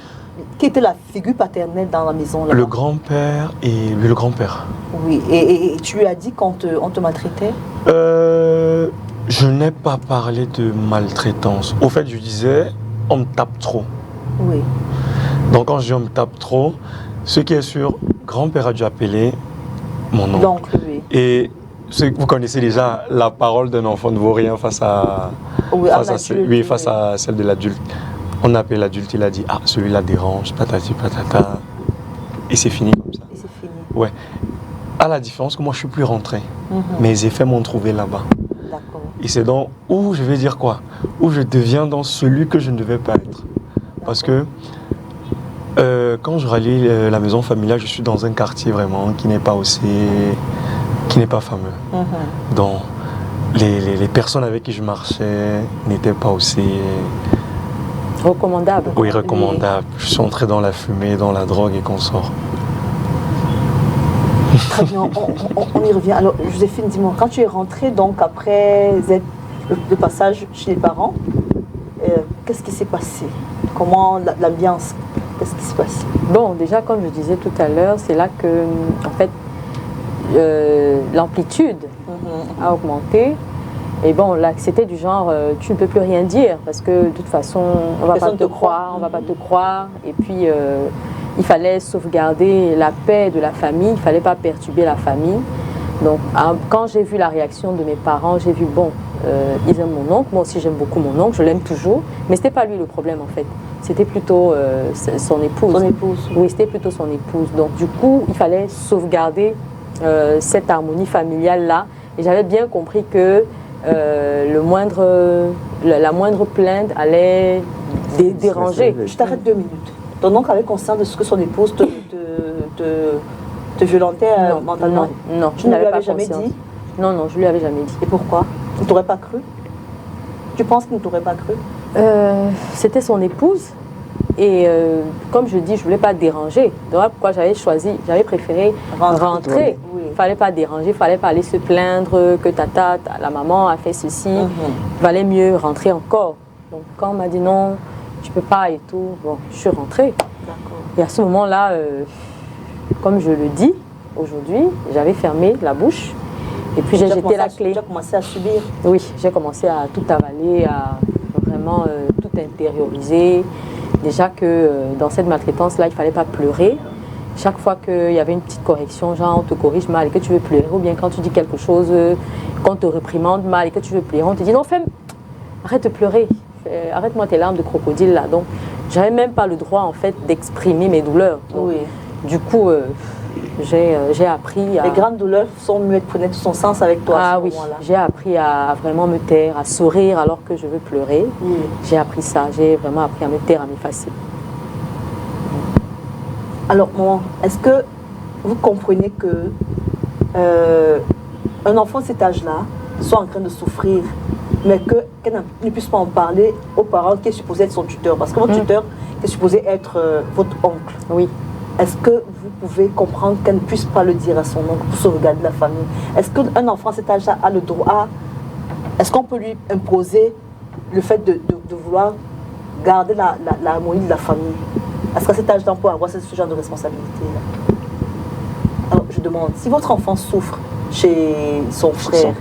qui était la figure paternelle dans la maison là? Le grand-père et le grand-père. Oui, et tu lui as dit qu'on te maltraitait? Je n'ai pas parlé de maltraitance. Au fait, je disais, on me tape trop. Oui. Donc quand je dis on me tape trop, ce qui est sûr, grand-père a dû appeler mon oncle. Donc, oui. Et vous connaissez déjà la parole d'un enfant ne vaut rien face à, Oui, face à celle de l'adulte. On appelle l'adulte, il a dit ah celui-là dérange, patati patata, et c'est fini comme ça. Et c'est fini. Ouais. À la différence que moi je suis plus rentré, mes effets m'ont trouvé là-bas. D'accord. Et c'est dans où je vais dire quoi, où je deviens dans celui que je ne devais pas être, parce que quand je rallie la maison familiale, je suis dans un quartier vraiment qui n'est pas fameux. Donc les personnes avec qui je marchais n'étaient pas aussi recommandables. Oui, recommandables. Je suis entré dans la fumée, dans la drogue et qu'on sort. Très bien, on y revient. Alors, Joséphine, dis-moi, quand tu es rentrée, donc après le passage chez les parents, qu'est-ce qui s'est passé? Comment l'ambiance? Qu'est-ce qui s'est passé? Bon, déjà, comme je disais tout à l'heure, c'est là que, en fait, l'amplitude a augmenté. Et bon, là, c'était du genre, tu ne peux plus rien dire parce que de toute façon, on ne va pas te croire, on va pas te croire. Et puis, il fallait sauvegarder la paix de la famille, il ne fallait pas perturber la famille. Donc, quand j'ai vu la réaction de mes parents, j'ai vu, bon, ils aiment mon oncle, moi aussi j'aime beaucoup mon oncle, je l'aime toujours, mais ce n'était pas lui le problème en fait, c'était plutôt son épouse. Son épouse. Oui, c'était plutôt son épouse. Donc, du coup, il fallait sauvegarder cette harmonie familiale-là. Et j'avais bien compris que la moindre plainte allait déranger. Je t'arrête 2 minutes. Ton oncle avait conscience de ce que son épouse te violentait mentalement? Non, je ne lui avais jamais dit? Non, je ne lui avais jamais dit. Et pourquoi? Il ne t'aurait pas cru? Tu penses qu'il ne t'aurait pas cru? C'était son épouse. Et comme je dis, je ne voulais pas déranger. Voilà pourquoi j'avais préféré rentrer. Oui. Il ne fallait pas déranger, il ne fallait pas aller se plaindre que la maman a fait ceci. Il valait mieux rentrer encore. Donc quand on m'a dit non, tu ne peux pas et tout, bon, je suis rentrée. Et à ce moment-là, comme je le dis aujourd'hui, j'avais fermé la bouche. Et puis j'ai jeté la clé. Tu as commencé à subir? Oui, j'ai commencé à tout avaler, à vraiment tout intérioriser. Déjà que dans cette maltraitance-là, il ne fallait pas pleurer. Chaque fois qu'il y avait une petite correction, genre on te corrige mal et que tu veux pleurer, ou bien quand tu dis quelque chose, qu'on te réprimande mal et que tu veux pleurer, on te dit non, arrête de pleurer, arrête-moi tes larmes de crocodile là. Donc, j'avais même pas le droit en fait d'exprimer mes douleurs. Donc, oui. Du coup, j'ai appris à... Les grandes douleurs sont muettes, prenaient tout son sens avec toi à ce moment-là. J'ai appris à vraiment me taire, à sourire alors que je veux pleurer. Oui. J'ai appris ça, j'ai vraiment appris à me taire, à m'effacer. Alors, maman, est-ce que vous comprenez que un enfant de cet âge-là soit en train de souffrir, mais qu'elle ne puisse pas en parler aux parents qui est supposé être son tuteur? Parce que votre tuteur est supposé être votre oncle. Oui. Est-ce que vous pouvez comprendre qu'elle ne puisse pas le dire à son oncle pour sauvegarder la famille? Est-ce qu'un enfant à cet âge-là a le droit? Est-ce qu'on peut lui imposer le fait de vouloir garder l'harmonie de la famille? Est-ce qu'à cet âge-là, on peut avoir ce genre de responsabilité-là? Alors, je demande, si votre enfant souffre chez son frère,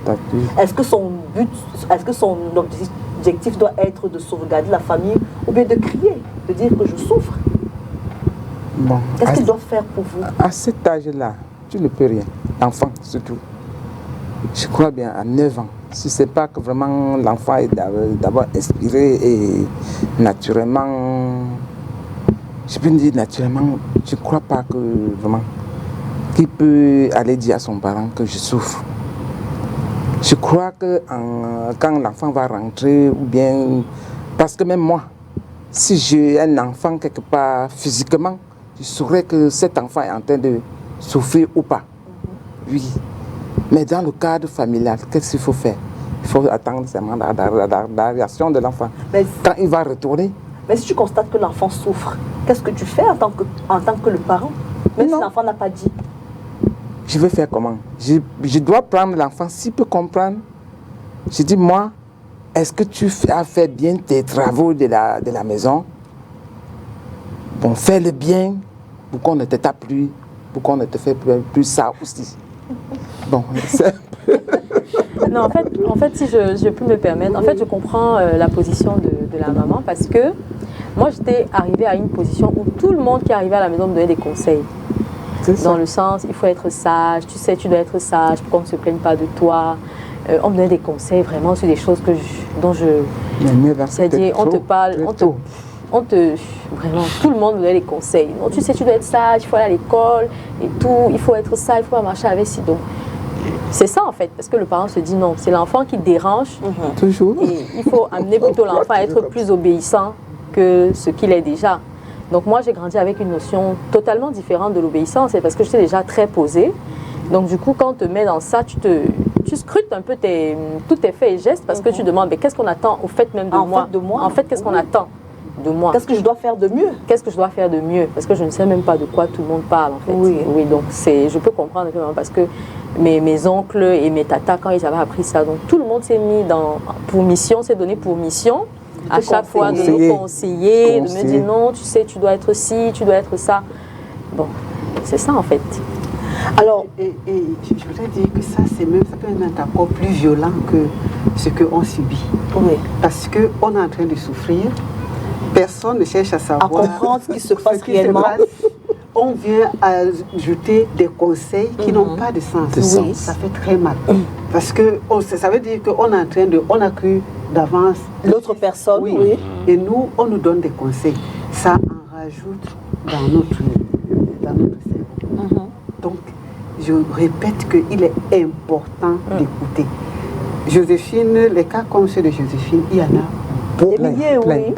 est-ce que son but, est-ce que son objectif doit être de sauvegarder la famille ou bien de crier, de dire que je souffre? Bon, qu'est-ce qu'il doit faire pour vous? À cet âge-là, tu ne peux rien. L'enfant, surtout. Je crois bien, à 9 ans. Si ce n'est pas que vraiment l'enfant est d'abord inspiré et naturellement, je peux dire naturellement, je ne crois pas que vraiment, qu'il peut aller dire à son parent que je souffre. Je crois que quand l'enfant va rentrer, ou bien, parce que même moi, si j'ai un enfant quelque part physiquement, je saurais que cet enfant est en train de souffrir ou pas. Oui. Mais dans le cadre familial, qu'est-ce qu'il faut faire? Il faut attendre seulement la réaction de l'enfant. Quand il va retourner. Mais si tu constates que l'enfant souffre, qu'est-ce que tu fais en tant que le parent? Même si l'enfant n'a pas dit. Je vais faire comment? Je dois prendre l'enfant, s'il peut comprendre. Je dis, moi, est-ce que tu as fait bien tes travaux de la maison? Bon, fais-le bien pour qu'on ne te tape plus, pour qu'on ne te fait plus ça aussi. Bon, c'est... Non, en fait, si je peux me permettre, en fait, je comprends la position de la maman parce que Moi, j'étais arrivée à une position où tout le monde qui arrivait à la maison me donnait des conseils. Dans le sens, il faut être sage, tu sais, tu dois être sage pour qu'on ne se plaigne pas de toi. On me donnait des conseils vraiment sur des choses dont je... C'est-à-dire, on te parle, vraiment, tout le monde me donnait des conseils. Non, tu sais, tu dois être sage, il faut aller à l'école et tout, il faut être sage, il faut pas marcher avec si donc. C'est ça en fait, parce que le parent se dit non, c'est l'enfant qui dérange. Toujours. Et il faut amener plutôt l'enfant à être plus obéissant que ce qu'il est déjà. Donc moi, j'ai grandi avec une notion totalement différente de l'obéissance, c'est parce que j'étais déjà très posée. Donc du coup, quand on te met dans ça, tu scrutes un peu tous tes faits et gestes parce que tu demandes, mais qu'est-ce qu'on attend au fait même de moi? En fait, qu'est-ce qu'on attend de moi? Qu'est-ce que je dois faire de mieux? Qu'est-ce que je dois faire de mieux? Parce que je ne sais même pas de quoi tout le monde parle en fait. Oui, donc je peux comprendre parce que mes oncles et mes tatas, quand ils avaient appris ça, donc tout le monde s'est mis pour mission, s'est donné pour mission. À chaque fois de nous conseiller, de me dire non, tu sais, tu dois être ci, tu dois être ça. Bon, c'est ça en fait. Alors, et je voudrais dire que ça peut être encore plus violent que ce qu'on subit. Oui. Parce qu'on est en train de souffrir, personne ne cherche à savoir. À comprendre ce qui se passe réellement. On vient ajouter des conseils qui n'ont pas de sens. Oui. Ça fait très mal. Parce que ça veut dire qu'on est en train on a cru d'avance l'autre personne. Oui. Et nous, on nous donne des conseils. Ça en rajoute dans notre cerveau. Donc, je répète qu'il est important d'écouter. Joséphine, les cas comme ceux de Joséphine, il y en a des milliers, oui.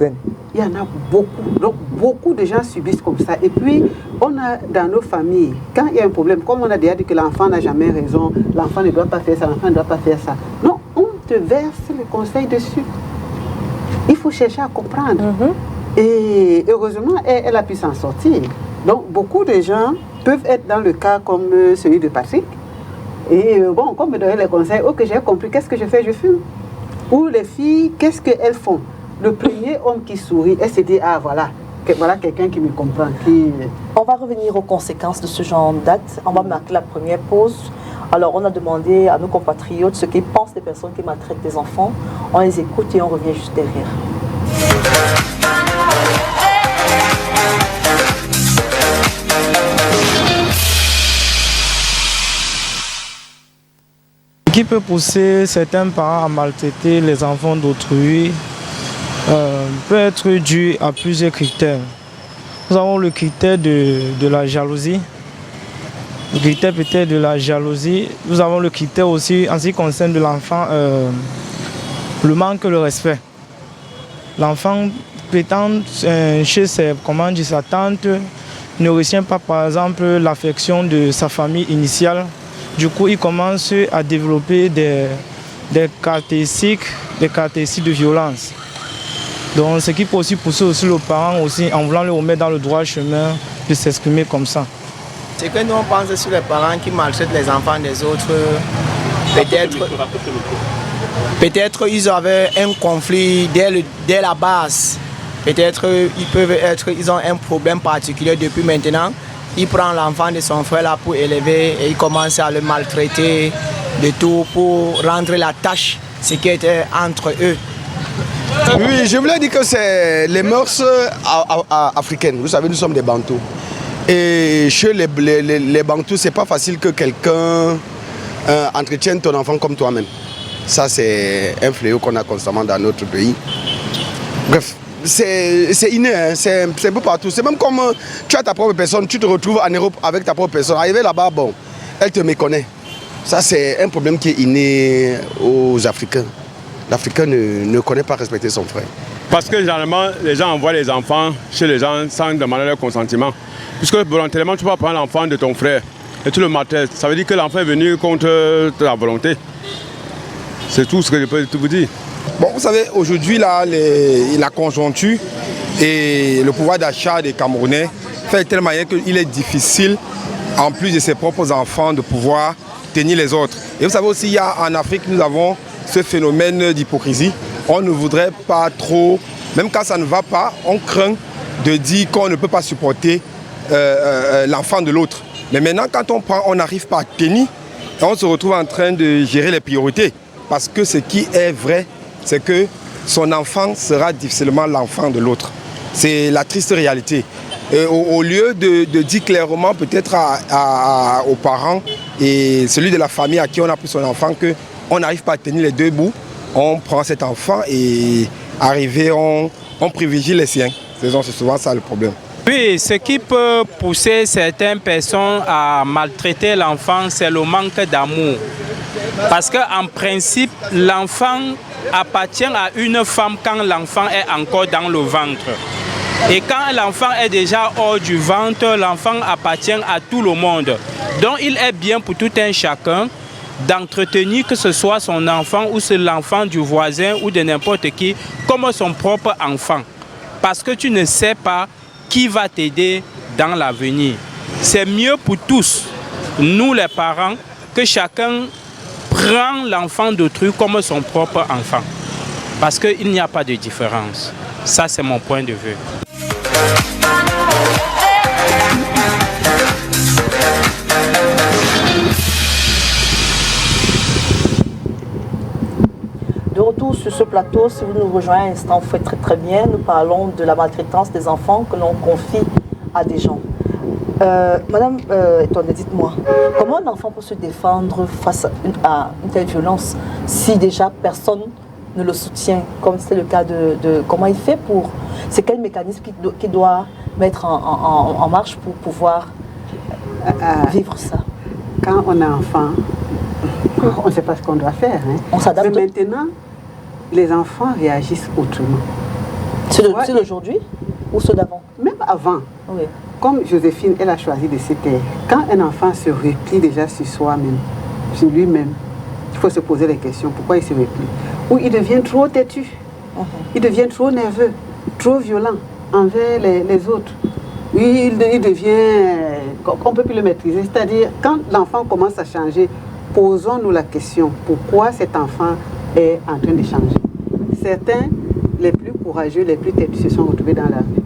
Il y en a beaucoup. Donc, beaucoup de gens subissent comme ça. Et puis, on a dans nos familles, quand il y a un problème, comme on a déjà dit que l'enfant n'a jamais raison, l'enfant ne doit pas faire ça, l'enfant ne doit pas faire ça. Non, on te verse le conseil dessus. Il faut chercher à comprendre. Et heureusement, elle a pu s'en sortir. Donc, beaucoup de gens peuvent être dans le cas comme celui de Patrick. Et bon, comme me donner les conseils, ok, j'ai compris, qu'est-ce que je fais? Je fume. Ou les filles, qu'est-ce qu'elles font? Le premier homme qui sourit, elle se dit, ah voilà quelqu'un qui me comprend. On va revenir aux conséquences de ce genre d'acte. On va marquer la première pause. Alors, on a demandé à nos compatriotes ce qu'ils pensent des personnes qui maltraitent des enfants. On les écoute et on revient juste derrière. Ce qui peut pousser certains parents à maltraiter les enfants d'autrui peut être dû à plusieurs critères. Nous avons le critère de la jalousie. Le critère peut-être de la jalousie. Nous avons le critère aussi en ce qui concerne de l'enfant, le manque de respect. L'enfant prétend chez sa tante ne retient pas par exemple l'affection de sa famille initiale. Du coup, il commence à développer des caractéristiques de violence. Donc, ce qui peut aussi pousser aussi le parent aussi, en voulant le remettre dans le droit chemin, de s'exprimer comme ça. Ce que nous on pense sur les parents qui maltraitent les enfants des autres, peut-être ils avaient un conflit dès la base. Peut-être ils ont un problème particulier depuis maintenant. Il prend l'enfant de son frère là pour élever et il commence à le maltraiter de tout pour rendre la tâche, ce qui était entre eux. Oui, je voulais dire que c'est les mœurs africaines. Vous savez, nous sommes des Bantous. Et chez les Bantous, c'est pas facile que quelqu'un entretienne ton enfant comme toi-même. Ça, c'est un fléau qu'on a constamment dans notre pays. Bref. C'est inné, hein? C'est un peu partout. C'est même comme tu as ta propre personne, tu te retrouves en Europe avec ta propre personne. Arrivé là-bas, bon, elle te méconnaît. Ça, c'est un problème qui est inné aux Africains. L'Africain ne connaît pas respecter son frère. Parce que généralement, les gens envoient les enfants chez les gens sans demander leur consentement. Puisque volontairement, tu vas prendre l'enfant de ton frère et tu le maltraites. Ça veut dire que l'enfant est venu contre ta volonté. C'est tout ce que je peux vous dire. Bon, vous savez, aujourd'hui, la conjoncture et le pouvoir d'achat des Camerounais fait de telle manière qu'il est difficile, en plus de ses propres enfants, de pouvoir tenir les autres. Et vous savez aussi, en Afrique, nous avons ce phénomène d'hypocrisie. On ne voudrait pas trop, même quand ça ne va pas, on craint de dire qu'on ne peut pas supporter l'enfant de l'autre. Mais maintenant, quand on prend, on n'arrive pas à tenir, et on se retrouve en train de gérer les priorités. Parce que ce qui est vrai, c'est que son enfant sera difficilement l'enfant de l'autre. C'est la triste réalité. Au lieu de dire clairement peut-être aux parents et celui de la famille à qui on a pris son enfant qu'on n'arrive pas à tenir les deux bouts, on prend cet enfant et arrivé, on privilégie les siens. C'est souvent ça le problème. Oui, ce qui peut pousser certaines personnes à maltraiter l'enfant, c'est le manque d'amour. Parce qu'en principe, l'enfant appartient à une femme quand l'enfant est encore dans le ventre. Et quand l'enfant est déjà hors du ventre, l'enfant appartient à tout le monde. Donc il est bien pour tout un chacun d'entretenir que ce soit son enfant ou c'est l'enfant du voisin ou de n'importe qui comme son propre enfant. Parce que tu ne sais pas qui va t'aider dans l'avenir. C'est mieux pour tous, nous les parents, que chacun prend l'enfant d'autrui comme son propre enfant. Parce qu'il n'y a pas de différence. Ça, c'est mon point de vue. De retour sur ce plateau, si vous nous rejoignez un instant, vous faites très très bien. Nous parlons de la maltraitance des enfants que l'on confie à des gens. Madame Etonde, dites-moi, comment un enfant peut se défendre face à une telle violence si déjà personne ne le soutient, comme c'est le cas de comment il fait pour... C'est quel mécanisme qu'il doit mettre en marche pour pouvoir vivre ça? Quand on est enfant, on ne sait pas ce qu'on doit faire. Hein. On s'adapte. Mais maintenant, les enfants réagissent autrement. C'est d'aujourd'hui ou ceux d'avant? Même avant. Oui. Comme Joséphine, elle a choisi de se taire. Quand un enfant se replie déjà sur soi-même, sur lui-même, il faut se poser les questions. Pourquoi il se replie? Ou il devient trop têtu. Il devient trop nerveux, trop violent envers les autres. Oui, il devient... On ne peut plus le maîtriser. C'est-à-dire, quand l'enfant commence à changer, posons-nous la question, pourquoi cet enfant est en train de changer? Certains, les plus courageux, les plus têtus, se sont retrouvés dans la rue.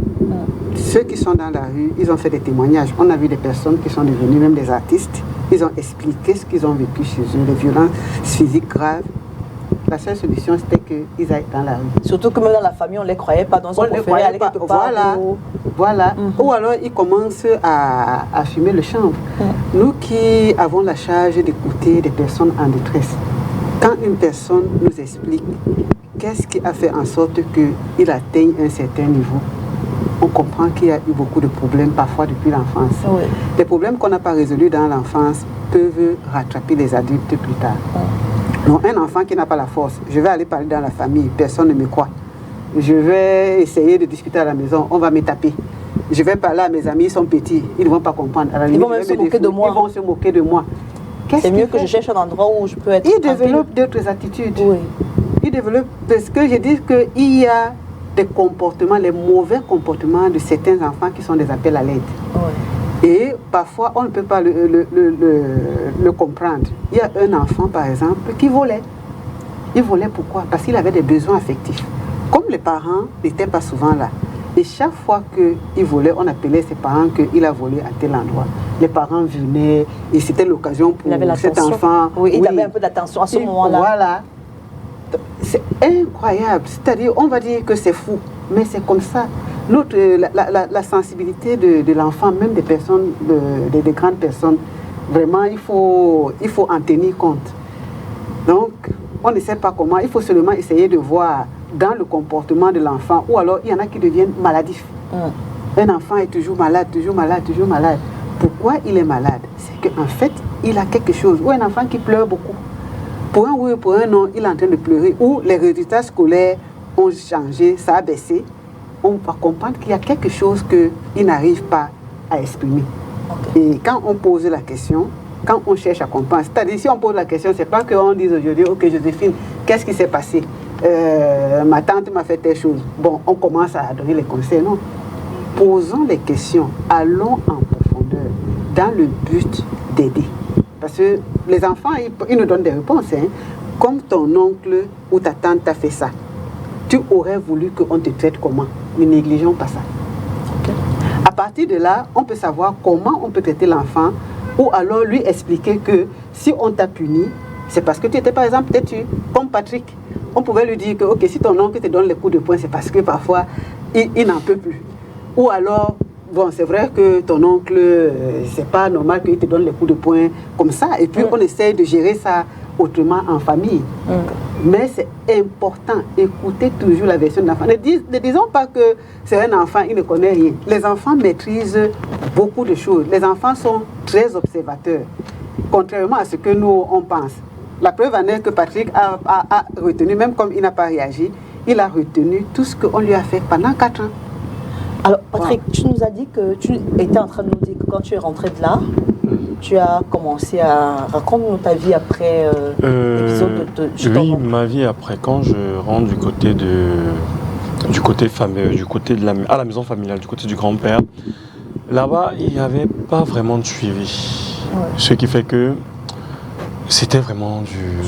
Ceux qui sont dans la rue, ils ont fait des témoignages. On a vu des personnes qui sont devenues même des artistes. Ils ont expliqué ce qu'ils ont vécu chez eux, les violences physiques graves. La seule solution, c'était qu'ils aillent dans la rue. Surtout que même dans la famille, on ne les croyait pas. Donc on les croyait aller quelque part. Voilà. Ou alors, ils commencent à fumer le chanvre. Nous qui avons la charge d'écouter des personnes en détresse, quand une personne nous explique qu'est-ce qui a fait en sorte qu'il atteigne un certain niveau, on comprend qu'il y a eu beaucoup de problèmes, parfois depuis l'enfance. Oui. Les problèmes qu'on n'a pas résolus dans l'enfance peuvent rattraper les adultes plus tard. Donc, un enfant qui n'a pas la force, je vais aller parler dans la famille, personne ne me croit. Je vais essayer de discuter à la maison, on va me taper. Je vais parler à mes amis, ils sont petits, ils ne vont pas comprendre. À la limite, ils vont même se moquer de moi. Ils vont se moquer de moi. C'est mieux que je cherche un endroit où je peux être tranquille. Ils développent d'autres attitudes. Oui. Ils développent, parce que je dis qu'il y a des comportements, les mauvais comportements de certains enfants qui sont des appels à l'aide. Oui. Et parfois, on ne peut pas le comprendre. Il y a un enfant, par exemple, qui volait. Il volait pourquoi? Parce qu'il avait des besoins affectifs. Comme les parents n'étaient pas souvent là, et chaque fois qu'il volait, on appelait ses parents qu'il a volé à tel endroit. Les parents venaient, et c'était l'occasion pour cet enfant. Oui, il avait un peu d'attention à ce moment-là. Voilà. C'est incroyable. C'est-à-dire, on va dire que c'est fou, mais c'est comme ça. La sensibilité de l'enfant, même des personnes, des grandes personnes, vraiment, il faut en tenir compte. Donc, on ne sait pas comment. Il faut seulement essayer de voir dans le comportement de l'enfant, ou alors il y en a qui deviennent maladifs. Un enfant est toujours malade, toujours malade, toujours malade. Pourquoi il est malade? C'est qu'en fait, il a quelque chose. Ou un enfant qui pleure beaucoup. Pour un oui ou pour un non, il est en train de pleurer. Ou les résultats scolaires ont changé, ça a baissé. On va comprendre qu'il y a quelque chose qu'il n'arrive pas à exprimer. Okay. Et quand on pose la question, quand on cherche à comprendre, c'est-à-dire si on pose la question, c'est pas qu'on dise aujourd'hui, ok Joséphine, qu'est-ce qui s'est passé? Ma tante m'a fait telle chose. Bon, on commence à donner les conseils, non? Posons les questions, allons en profondeur, dans le but d'aider. Parce que les enfants, ils nous donnent des réponses. Hein. Comme ton oncle ou ta tante t'a fait ça, tu aurais voulu qu'on te traite comment? Ne négligeons pas ça. Okay. À partir de là, on peut savoir comment on peut traiter l'enfant, ou alors lui expliquer que si on t'a puni, c'est parce que tu étais par exemple têtu, comme Patrick. On pouvait lui dire que ok, si ton oncle te donne les coups de poing, c'est parce que parfois il n'en peut plus. Ou alors, bon, c'est vrai que ton oncle, c'est pas normal qu'il te donne les coups de poing comme ça. Et puis, on essaye de gérer ça autrement en famille. Mais c'est important, écoutez toujours la version de l'enfant. Ne disons pas que c'est un enfant, il ne connaît rien. Les enfants maîtrisent beaucoup de choses. Les enfants sont très observateurs, contrairement à ce que nous, on pense. La preuve en est que Patrick a retenu, même comme il n'a pas réagi, il a retenu tout ce qu'on lui a fait pendant 4 ans. Alors, Patrick, tu nous as dit que tu étais en train de nous dire que quand tu es rentré de là, tu as commencé à raconter ta vie après l'épisode de oui, ma vie après, quand je rentre du côté famille, à la maison familiale, du côté du grand-père, là-bas, il n'y avait pas vraiment de suivi. Ouais. Ce qui fait que c'était vraiment du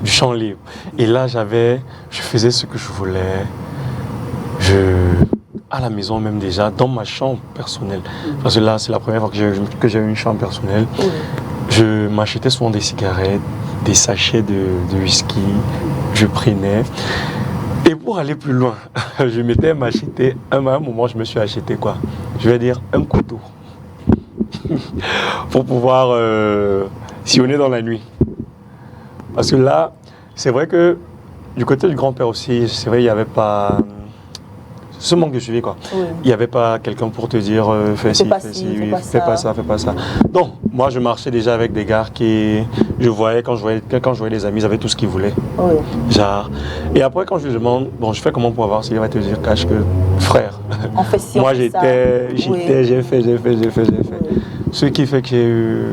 champ libre. Et là, je faisais ce que je voulais. À la maison même déjà, dans ma chambre personnelle. Parce que là, c'est la première fois que j'ai eu une chambre personnelle. Je m'achetais souvent des cigarettes, des sachets de whisky, je prenais. Et pour aller plus loin, je m'étais m'acheter, à un moment, je me suis acheté quoi? Je vais dire un couteau. Pour pouvoir sillonner dans la nuit. Parce que là, c'est vrai que du côté du grand-père aussi, c'est vrai, il n'y avait pas ce manque de suivi, quoi. Oui. Il n'y avait pas quelqu'un pour te dire fais ci, fais pas ça. Donc, moi, je marchais déjà avec des gars qui, je voyais, quand je voyais des amis, ils avaient tout ce qu'ils voulaient. Oui. Genre. Et après, quand je lui demande, bon, je fais comment pour avoir, s'il va te dire, cache que, frère, on fait ci, moi, j'ai fait. Ce qui fait que j'ai eu.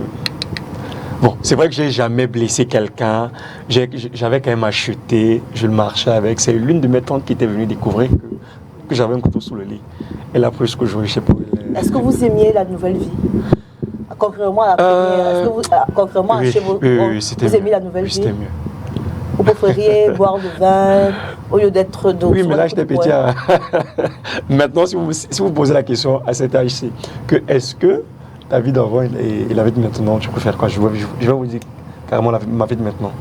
Bon, c'est vrai que j'ai jamais blessé quelqu'un. J'avais quand même acheté, je le marchais avec. C'est l'une de mes tantes qui était venue découvrir que j'avais un couteau sous le lit. Elle a pris ce que je voulais, je sais pas. Est-ce que vous aimiez la nouvelle vie? Contrairement à la première, est-ce que vous, contrairement à chez vous, vous aimiez la nouvelle vie? C'était mieux. Vous préfériez boire du vin au lieu d'être de... Oui, mais là, j'étais petit. Maintenant, si vous posez la question à cet âge-ci, est-ce que ta vie d'avant et la vie de maintenant, tu préfères quoi? Je vais vous dire carrément ma vie de maintenant.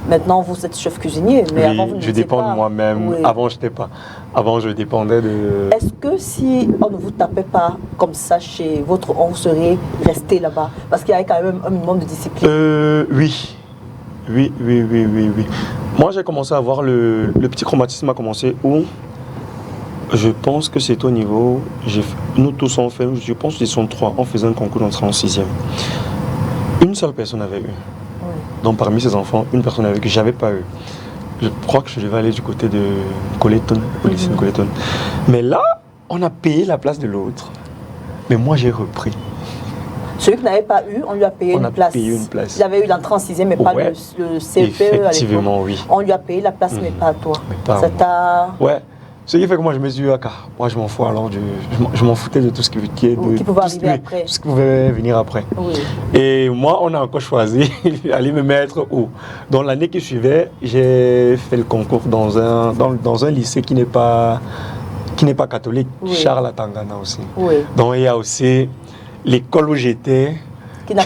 Maintenant, vous êtes chef cuisinier, mais oui, avant, vous ne je dépends de moi-même. Oui. Avant, je n'étais pas. Avant, je dépendais de... Est-ce que si on ne vous tapait pas comme ça chez votre oncle, vous seriez resté là-bas? Parce qu'il y avait quand même un minimum de discipline. Oui. Moi, j'ai commencé à avoir le petit traumatisme a commencé où je pense que c'est au niveau... Nous tous, on fait, je pense qu'ils sont 3. On faisait un concours d'entrée en 6e. Une seule personne avait eu. Donc parmi ces enfants, une personne avec que je n'avais pas eu. Je crois que je devais aller du côté de Coleton, au lycée de Coleton. Mais là, on a payé la place de l'autre. Mais moi, j'ai repris. Celui qui n'avait pas eu, on lui a payé une place. Il avait eu l'entrée en 6e, mais pas le CPE à l'époque. Effectivement, oui. On lui a payé la place, mais pas à toi. Ça t'a... Ouais. Ce qui fait que moi, je me suis dit, moi, je m'en fous. Alors, je m'en foutais de tout ce qui pouvait venir après. Oui. Et moi, on a encore choisi d'aller me mettre où? Dans l'année qui suivait, j'ai fait le concours dans un lycée qui n'est pas catholique, oui. Charles à Tangana aussi. Oui. Donc, il y a aussi l'école où j'étais qui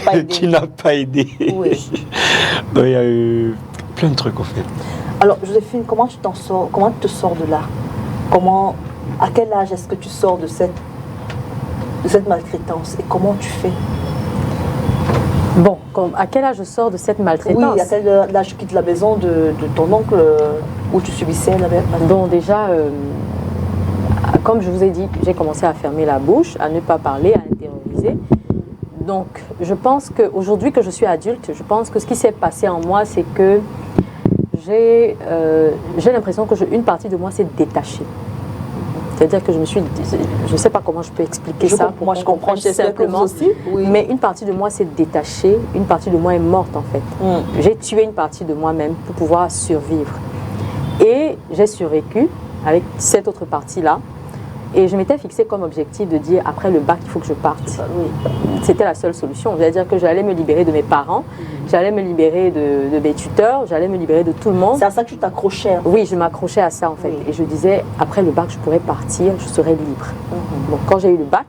n'a pas aidé. Oui. Donc, il y a eu plein de trucs, au fait. Alors, Joséphine, comment tu t'en sors? Comment tu te sors de là? À quel âge est-ce que tu sors de cette maltraitance et comment tu fais? Bon, à quel âge je sors de cette maltraitance? Oui, à quel âge tu quittes la maison de ton oncle où tu subissais la maltraitance? Bon, déjà, comme je vous ai dit, j'ai commencé à fermer la bouche, à ne pas parler, à intérioriser. Donc, je pense qu'aujourd'hui que je suis adulte, je pense que ce qui s'est passé en moi, c'est que j'ai l'impression qu'une partie de moi s'est détachée. C'est-à-dire que je ne sais pas comment je peux expliquer ça. Moi, je comprends simplement aussi. Oui. Mais une partie de moi s'est détachée, une partie de moi est morte en fait. J'ai tué une partie de moi-même pour pouvoir survivre. Et j'ai survécu avec cette autre partie-là. Et je m'étais fixé comme objectif de dire après le bac, il faut que je parte. Oui. C'était la seule solution. C'est-à-dire que j'allais me libérer de mes parents, j'allais me libérer de mes tuteurs, j'allais me libérer de tout le monde. C'est à ça que tu t'accrochais? Oui, je m'accrochais à ça en fait. Oui. Et je disais, après le bac, je pourrais partir, je serais libre. Donc quand j'ai eu le bac,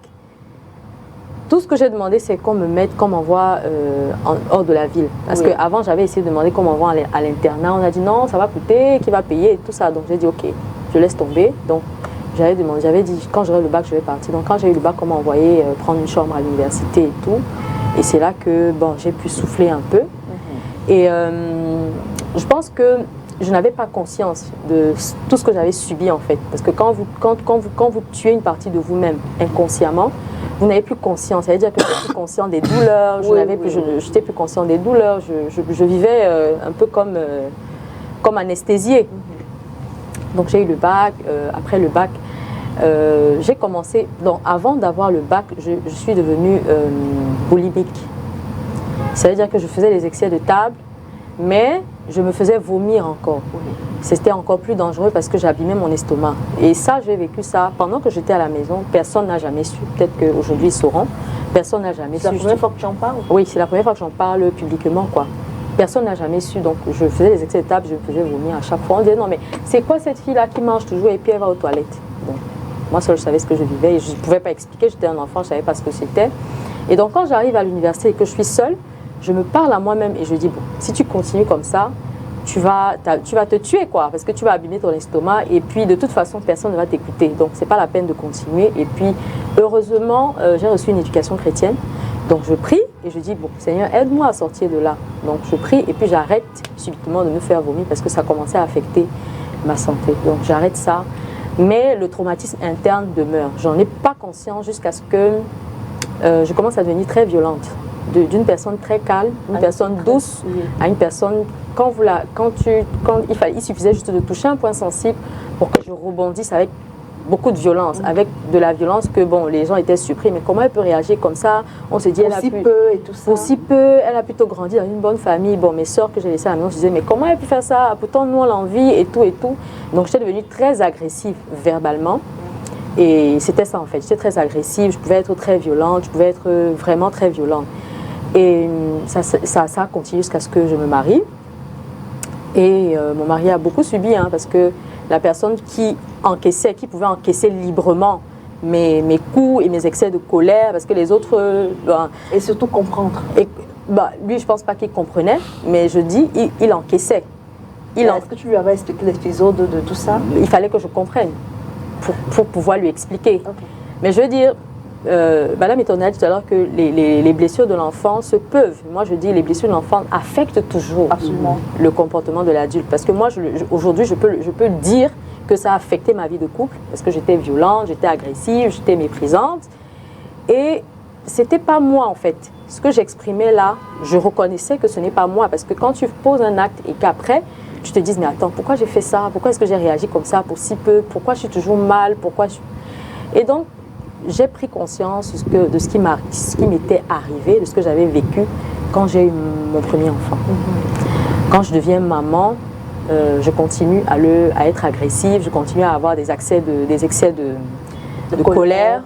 tout ce que j'ai demandé, c'est qu'on m'envoie hors de la ville. Parce qu'avant, j'avais essayé de demander qu'on m'envoie à l'internat. On a dit non, ça va coûter, qui va payer et tout ça. Donc j'ai dit ok, je laisse tomber. Donc j'avais dit, quand j'aurai le bac, je vais partir. Donc quand j'ai eu le bac, on m'a envoyé prendre une chambre à l'université et tout. Et c'est là que bon, j'ai pu souffler un peu. Et je pense que je n'avais pas conscience de tout ce que j'avais subi en fait. Parce que quand vous tuez une partie de vous-même inconsciemment, vous n'avez plus conscience. Ça veut dire que je n'étais plus conscient des douleurs, je n'étais plus conscient des douleurs, je vivais un peu comme anesthésiée. Donc j'ai eu le bac, après le bac, j'ai commencé, donc avant d'avoir le bac, je suis devenue boulimique. Ça veut dire que je faisais des excès de table, mais je me faisais vomir encore. C'était encore plus dangereux parce que j'abîmais mon estomac. Et ça, j'ai vécu ça pendant que j'étais à la maison. Personne n'a jamais su. Peut-être qu'aujourd'hui, ils sauront. Personne n'a jamais su. C'est la première fois que tu en parles? Oui, c'est la première fois que j'en parle publiquement, quoi. Personne n'a jamais su. Donc, je faisais des excès de table, je me faisais vomir à chaque fois. On disait, non, mais c'est quoi cette fille-là qui mange toujours et puis elle va aux toilettes? Donc, moi seule, je savais ce que je vivais et je ne pouvais pas expliquer. J'étais un enfant, je ne savais pas ce que c'était. Et donc, quand j'arrive à l'université et que je suis seule, je me parle à moi-même et je dis, bon, si tu continues comme ça, tu vas te tuer, quoi, parce que tu vas abîmer ton estomac et puis de toute façon, personne ne va t'écouter. Donc, ce n'est pas la peine de continuer. Et puis, heureusement, j'ai reçu une éducation chrétienne. Donc, je prie et je dis, bon, Seigneur, aide-moi à sortir de là. Donc, je prie et puis j'arrête subitement de me faire vomir parce que ça commençait à affecter ma santé. Donc, j'arrête ça. Mais le traumatisme interne demeure. J'en ai pas conscience jusqu'à ce que je commence à devenir très violente. D'une personne très calme, une personne douce, à une personne, il suffisait juste de toucher un point sensible pour que je rebondisse avec beaucoup de violence, avec de la violence que bon, les gens étaient surpris. Mais comment elle peut réagir comme ça? On se dit, elle a aussi peu et tout ça. Aussi peu, elle a plutôt grandi dans une bonne famille. Bon, mes soeurs que j'ai laissées à la maison, je disais, mais comment elle peut faire ça? Pourtant, nous, on l'envie et tout et tout. Donc, j'étais devenue très agressive verbalement. Et c'était ça en fait. J'étais très agressive, je pouvais être très violente, je pouvais être vraiment très violente. Et ça a continué jusqu'à ce que je me marie. Et mon mari a beaucoup subi, hein, parce que la personne qui pouvait encaisser librement mes coups et mes excès de colère, parce que les autres... et surtout comprendre. Lui, je ne pense pas qu'il comprenait, mais je dis, il encaissait. Est-ce que tu lui avais expliqué l'épisode de tout ça? Il fallait que je comprenne pour pouvoir lui expliquer. Okay. Mais je veux dire... Madame Etonnet a dit tout à l'heure que les blessures de l'enfant se peuvent. Moi, je dis les blessures de l'enfant affectent toujours le comportement de l'adulte. Parce que moi, aujourd'hui, je peux dire que ça a affecté ma vie de couple. Parce que j'étais violente, j'étais agressive, j'étais méprisante. Et c'était pas moi, en fait. Ce que j'exprimais là, je reconnaissais que ce n'est pas moi. Parce que quand tu poses un acte et qu'après, tu te dis, mais attends, pourquoi j'ai fait ça? Pourquoi est-ce que j'ai réagi comme ça pour si peu? Pourquoi je suis toujours mal? Et donc, j'ai pris conscience de ce qui m'était arrivé, de ce que j'avais vécu quand j'ai eu mon premier enfant. Quand je deviens maman, je continue à être agressive, je continue à avoir des excès de colère.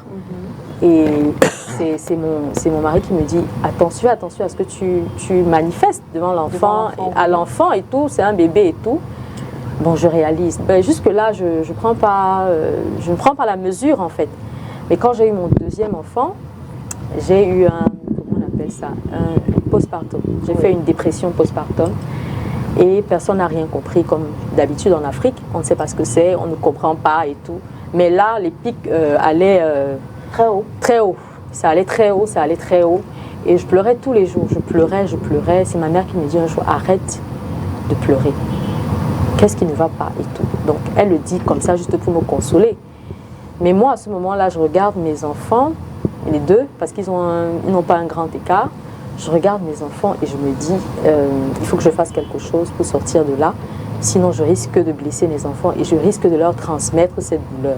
Et c'est mon mari qui me dit, attention à ce que tu manifestes devant l'enfant, à l'enfant et tout, c'est un bébé et tout. Bon, je réalise. Jusque-là, je ne prends pas la mesure en fait. Mais quand j'ai eu mon deuxième enfant, j'ai eu un postpartum. J'ai fait une dépression postpartum et personne n'a rien compris. Comme d'habitude en Afrique, on ne sait pas ce que c'est, on ne comprend pas et tout. Mais là, les pics allaient très haut. Très haut. Ça allait très haut, ça allait très haut. Et je pleurais tous les jours. Je pleurais. C'est ma mère qui me dit un jour, arrête de pleurer. Qu'est-ce qui ne va pas et tout. Donc elle le dit comme ça juste pour me consoler. Mais moi, à ce moment-là, je regarde mes enfants, les deux, parce qu'ils n'ont pas un grand écart. Je regarde mes enfants et je me dis, il faut que je fasse quelque chose pour sortir de là. Sinon, je risque de blesser mes enfants et je risque de leur transmettre cette douleur.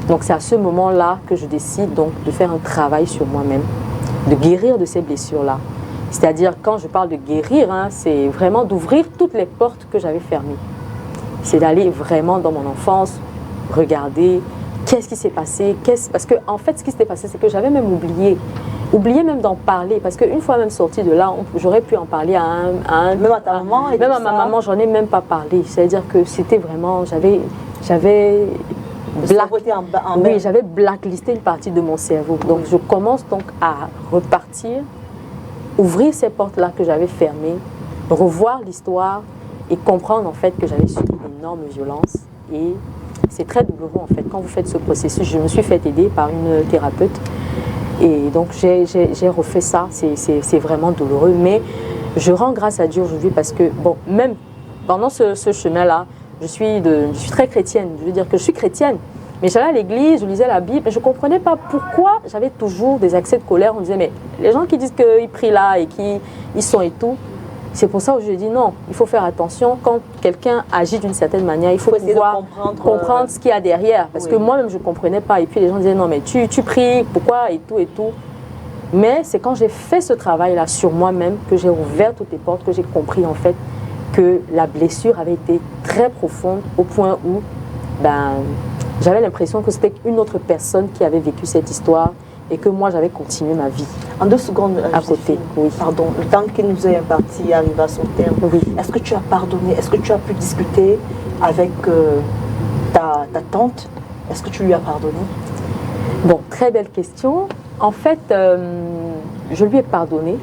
Donc, c'est à ce moment-là que je décide donc, de faire un travail sur moi-même, de guérir de ces blessures-là. C'est-à-dire, quand je parle de guérir, hein, c'est vraiment d'ouvrir toutes les portes que j'avais fermées. C'est d'aller vraiment dans mon enfance, regarder... Qu'est-ce qui s'est passé? Parce que en fait, ce qui s'était passé, c'est que j'avais même oublié même d'en parler. Parce qu'une fois même sortie de là, j'aurais pu en parler à un même à ta maman. Même à ma maman, j'en ai même pas parlé. C'est-à-dire que c'était vraiment, j'avais blacklisté une partie de mon cerveau. Donc je commence donc à repartir, ouvrir ces portes-là que j'avais fermées, revoir l'histoire et comprendre en fait que j'avais subi d'énormes violences. Et c'est très douloureux en fait. Quand vous faites ce processus, je me suis fait aider par une thérapeute. Et donc j'ai refait ça, c'est vraiment douloureux. Mais je rends grâce à Dieu aujourd'hui parce que, bon, même pendant ce chemin-là, je suis très chrétienne. Je veux dire que je suis chrétienne. Mais j'allais à l'église, je lisais la Bible, mais je ne comprenais pas pourquoi j'avais toujours des accès de colère. On me disait, mais les gens qui disent qu'ils prient là et qu'ils sont et tout, c'est pour ça que je dis non, il faut faire attention. Quand quelqu'un agit d'une certaine manière, il faut pouvoir comprendre ce qu'il y a derrière. Parce que moi-même, je ne comprenais pas. Et puis les gens disaient, non, mais tu pries, pourquoi et tout et tout. Mais c'est quand j'ai fait ce travail-là sur moi-même que j'ai ouvert toutes les portes, que j'ai compris en fait que la blessure avait été très profonde au point où j'avais l'impression que c'était une autre personne qui avait vécu cette histoire et que moi j'avais continué ma vie. En 2 secondes, à côté. Oui. Pardon, le temps qu'il nous est imparti arrive à son terme. Oui. Est-ce que tu as pardonné? Est-ce que tu as pu discuter avec ta tante? Est-ce que tu lui as pardonné? Bon, très belle question. En fait, je lui ai pardonné.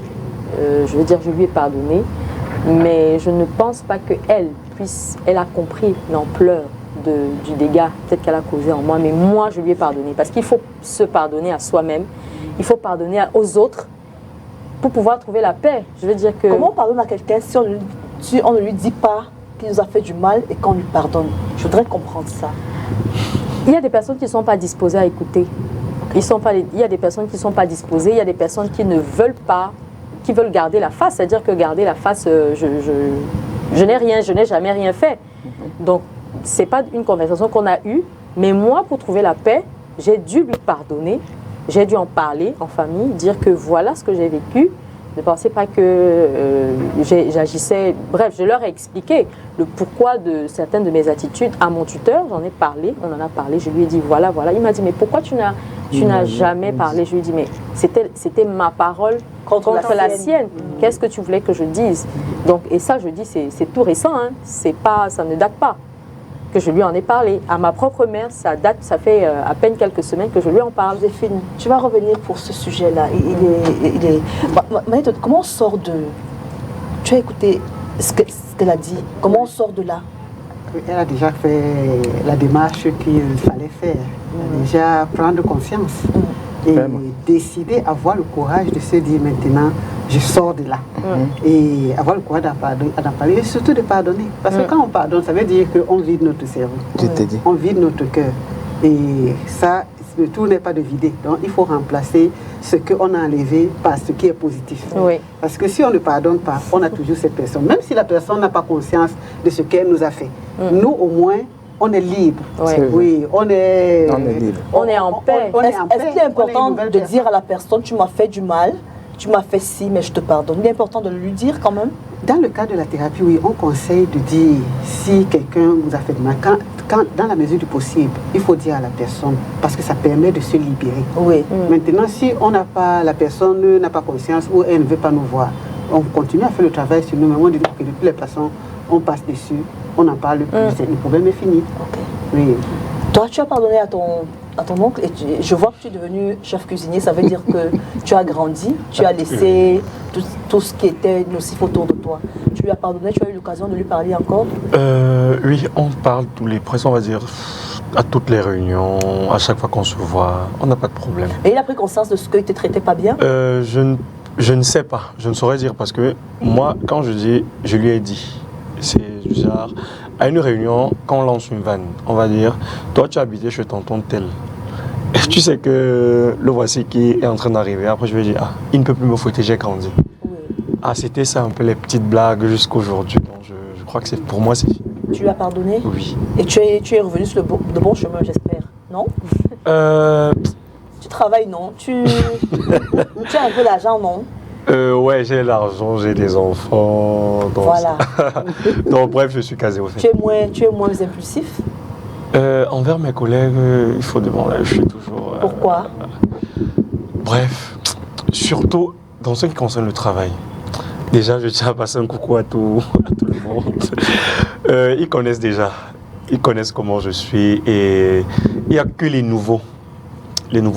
Je veux dire, je lui ai pardonné. Mais je ne pense pas qu'elle a compris l'ampleur du dégât peut-être qu'elle a causé en moi, mais moi je lui ai pardonné parce qu'il faut se pardonner à soi-même, il faut pardonner aux autres pour pouvoir trouver la paix. Je veux dire que... Comment on pardonne à quelqu'un si on ne lui dit pas qu'il nous a fait du mal et qu'on lui pardonne? Je voudrais comprendre ça. Il y a des personnes qui ne sont pas disposées à écouter. Il y a des personnes qui ne sont pas disposées, il y a des personnes qui ne veulent pas, qui veulent garder la face, c'est-à-dire que garder la face, je n'ai jamais rien fait. Donc, ce n'est pas une conversation qu'on a eue, mais moi, pour trouver la paix, j'ai dû lui pardonner, j'ai dû en parler en famille, dire que voilà ce que j'ai vécu. Ne pensez pas que j'agissais... Bref, je leur ai expliqué le pourquoi de certaines de mes attitudes à mon tuteur. J'en ai parlé, on en a parlé, je lui ai dit voilà. Il m'a dit mais pourquoi tu n'as jamais parlé? Je lui ai dit mais c'était ma parole contre la sienne. Qu'est-ce que tu voulais que je dise? Donc, et ça, je dis, c'est tout récent, hein. Ça ne date pas que je lui en ai parlé. À ma propre mère, ça fait à peine quelques semaines que je lui en parle. Joséphine, tu vas revenir pour ce sujet-là. Comment on sort de... Tu as écouté ce qu'elle a dit. Comment on sort de là? Elle a déjà fait la démarche qu'il fallait faire. Elle a déjà prendre conscience. Et décider, avoir le courage de se dire maintenant, je sors de là. Et avoir le courage d'en parler et surtout de pardonner. Parce que quand on pardonne, ça veut dire qu'on vide notre cerveau. On vide notre cœur. Et ça, le tout n'est pas de vider. Donc il faut remplacer ce qu'on a enlevé par ce qui est positif. Parce que si on ne pardonne pas, on a toujours cette personne. Même si la personne n'a pas conscience de ce qu'elle nous a fait. Nous, au moins, on est libre. Oui, on est libre. On est en paix. Est-ce qu'il est important de dire à la personne, tu m'as fait du mal, tu m'as fait ci, mais je te pardonne? Il est important de lui dire quand même? Dans le cas de la thérapie, oui, on conseille de dire si quelqu'un vous a fait du mal, dans la mesure du possible, il faut dire à la personne, parce que ça permet de se libérer. Maintenant, si la personne n'a pas conscience ou elle ne veut pas nous voir, on continue à faire le travail sur nous, mais on dit que de toutes les façons, on passe dessus, on n'en parle plus, le problème est fini. Oui. Toi, tu as pardonné à ton oncle et je vois que tu es devenu chef cuisinier, ça veut dire que tu as grandi, tu as laissé tout ce qui était nocif autour de toi. Tu lui as pardonné, tu as eu l'occasion de lui parler encore? Oui, on parle presque, on va dire, à toutes les réunions, à chaque fois qu'on se voit, on n'a pas de problème. Et il a pris conscience de ce qu'il ne te traitait pas bien? Je ne sais pas, je ne saurais dire parce que moi, quand je lui ai dit, c'est genre, à une réunion, quand on lance une vanne, on va dire, toi tu as habité chez tonton tel. Et tu sais que le voici qui est en train d'arriver. Après je vais dire, il ne peut plus me fouetter, j'ai grandi. C'était ça un peu les petites blagues jusqu'aujourd'hui. Donc je crois que pour moi c'est fini. Tu lui as pardonné? Oui. Et tu es revenu sur de bon chemin, j'espère, non? Tu travailles, non? Tu as un peu d'argent, non? Ouais, j'ai l'argent, j'ai des enfants. Donc voilà. Donc bref, je suis casé au fait. Tu es moins impulsif? Envers mes collègues, il faut demander, je suis toujours... Pourquoi? Bref, surtout dans ce qui concerne le travail. Déjà, je tiens à passer un coucou à tout le monde. Ils connaissent déjà, ils connaissent comment je suis et il n'y a que les nouveaux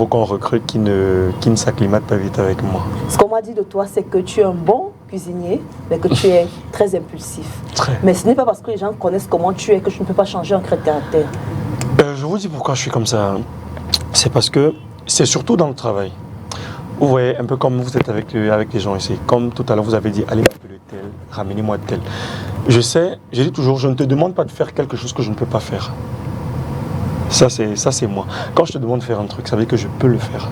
qu'on recrute qui ne s'acclimatent pas vite avec moi. Ce qu'on m'a dit de toi, c'est que tu es un bon cuisinier, mais que tu es très impulsif. Mais ce n'est pas parce que les gens connaissent comment tu es que tu ne peux pas changer un trait de caractère. je vous dis pourquoi je suis comme ça. C'est parce que c'est surtout dans le travail. Vous voyez, un peu comme vous êtes avec les gens ici. Comme tout à l'heure, vous avez dit, allez m'appeler tel, ramenez-moi tel. Je sais, j'ai dit toujours, je ne te demande pas de faire quelque chose que je ne peux pas faire. Ça, c'est moi. Quand je te demande de faire un truc, ça veut dire que je peux le faire.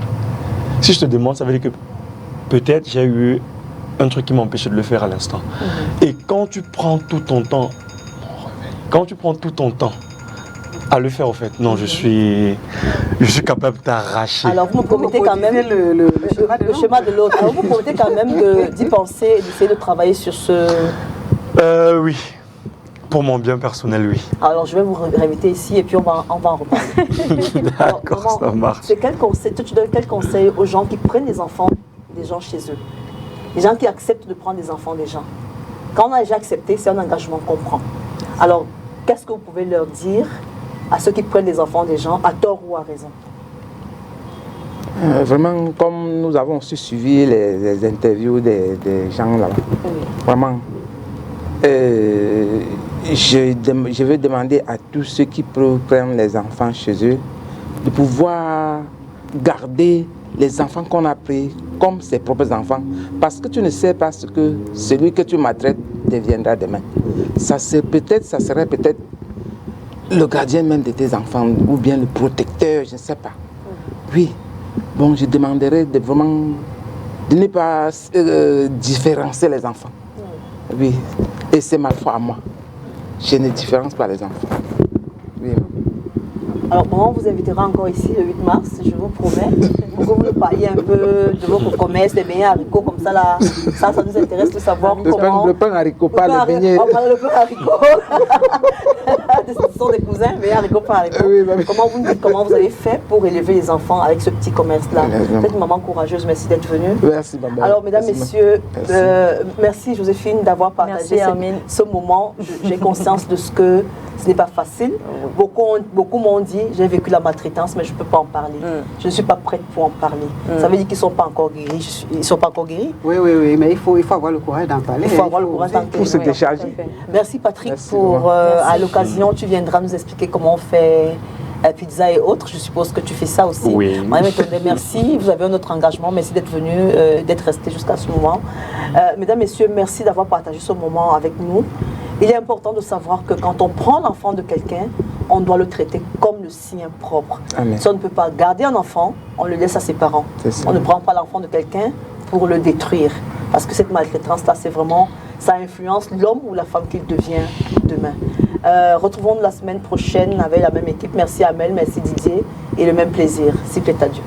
Si je te demande, ça veut dire que peut-être j'ai eu un truc qui m'empêchait de le faire à l'instant. Et quand tu prends tout ton temps, à le faire, au fait, non, je suis capable d'arracher. Alors vous me promettez quand même le schéma de l'autre. Alors vous me promettez quand même d'y penser et d'essayer de travailler sur ce... Oui. Pour mon bien personnel, oui. Alors je vais vous réinviter ici et puis on va en reparler. D'accord, ça marche. Tu donnes quel conseil aux gens qui prennent des enfants des gens chez eux? Les gens qui acceptent de prendre des enfants des gens. Quand on a déjà accepté, c'est un engagement qu'on prend. Alors, qu'est-ce que vous pouvez leur dire à ceux qui prennent des enfants des gens, à tort ou à raison? Vraiment, comme nous avons aussi suivi les interviews des gens là-bas, vraiment, je vais demander à tous ceux qui prennent les enfants chez eux de pouvoir garder les enfants qu'on a pris comme ses propres enfants, parce que tu ne sais pas ce que celui que tu maltraites deviendra demain. Ça serait peut-être le gardien même de tes enfants, ou bien le protecteur, je ne sais pas. Oui, bon, je demanderais de ne pas différencier les enfants. Oui, et c'est ma foi à moi. Je ne différencie pas les enfants. Oui. Alors, on vous invitera encore ici le 8 mars, je vous promets, pour que vous nous parliez un peu de votre commerce, des beignets haricots, comme ça, là, ça nous intéresse de savoir comment... Le pain haricot, pas le beignet. On parle le pain haricot. Ce sont des cousins, beignets haricots, pain haricot. Oui, comment vous avez fait pour élever les enfants avec ce petit commerce-là? Vous êtes une maman courageuse, merci d'être venue. Merci, maman. Alors, mesdames, messieurs, merci Joséphine d'avoir partagé ce moment. J'ai conscience de ce que ce n'est pas facile. Beaucoup m'ont dit, j'ai vécu la maltraitance, mais je ne peux pas en parler. Je ne suis pas prête pour en parler. Ça veut dire qu'ils ne sont pas encore guéris. Ils ne sont pas encore guéris? Oui, mais il faut avoir le courage d'en parler. Il faut avoir le courage d'en parler. Pour se décharger. Merci Patrick pour, à l'occasion, tu viendras nous expliquer comment on fait pizza et autres. Je suppose que tu fais ça aussi. Oui. Merci. Vous avez un autre engagement. Merci d'être venu, d'être resté jusqu'à ce moment. Mesdames, messieurs, merci d'avoir partagé ce moment avec nous. Il est important de savoir que quand on prend l'enfant de quelqu'un, on doit le traiter comme le sien propre. Amen. Si on ne peut pas garder un enfant, on le laisse à ses parents. On ne prend pas l'enfant de quelqu'un pour le détruire. Parce que cette maltraitance-là, c'est vraiment, ça influence l'homme ou la femme qu'il devient demain. Retrouvons-nous la semaine prochaine avec la même équipe. Merci Amel, merci Didier et le même plaisir. S'il plaît à Dieu.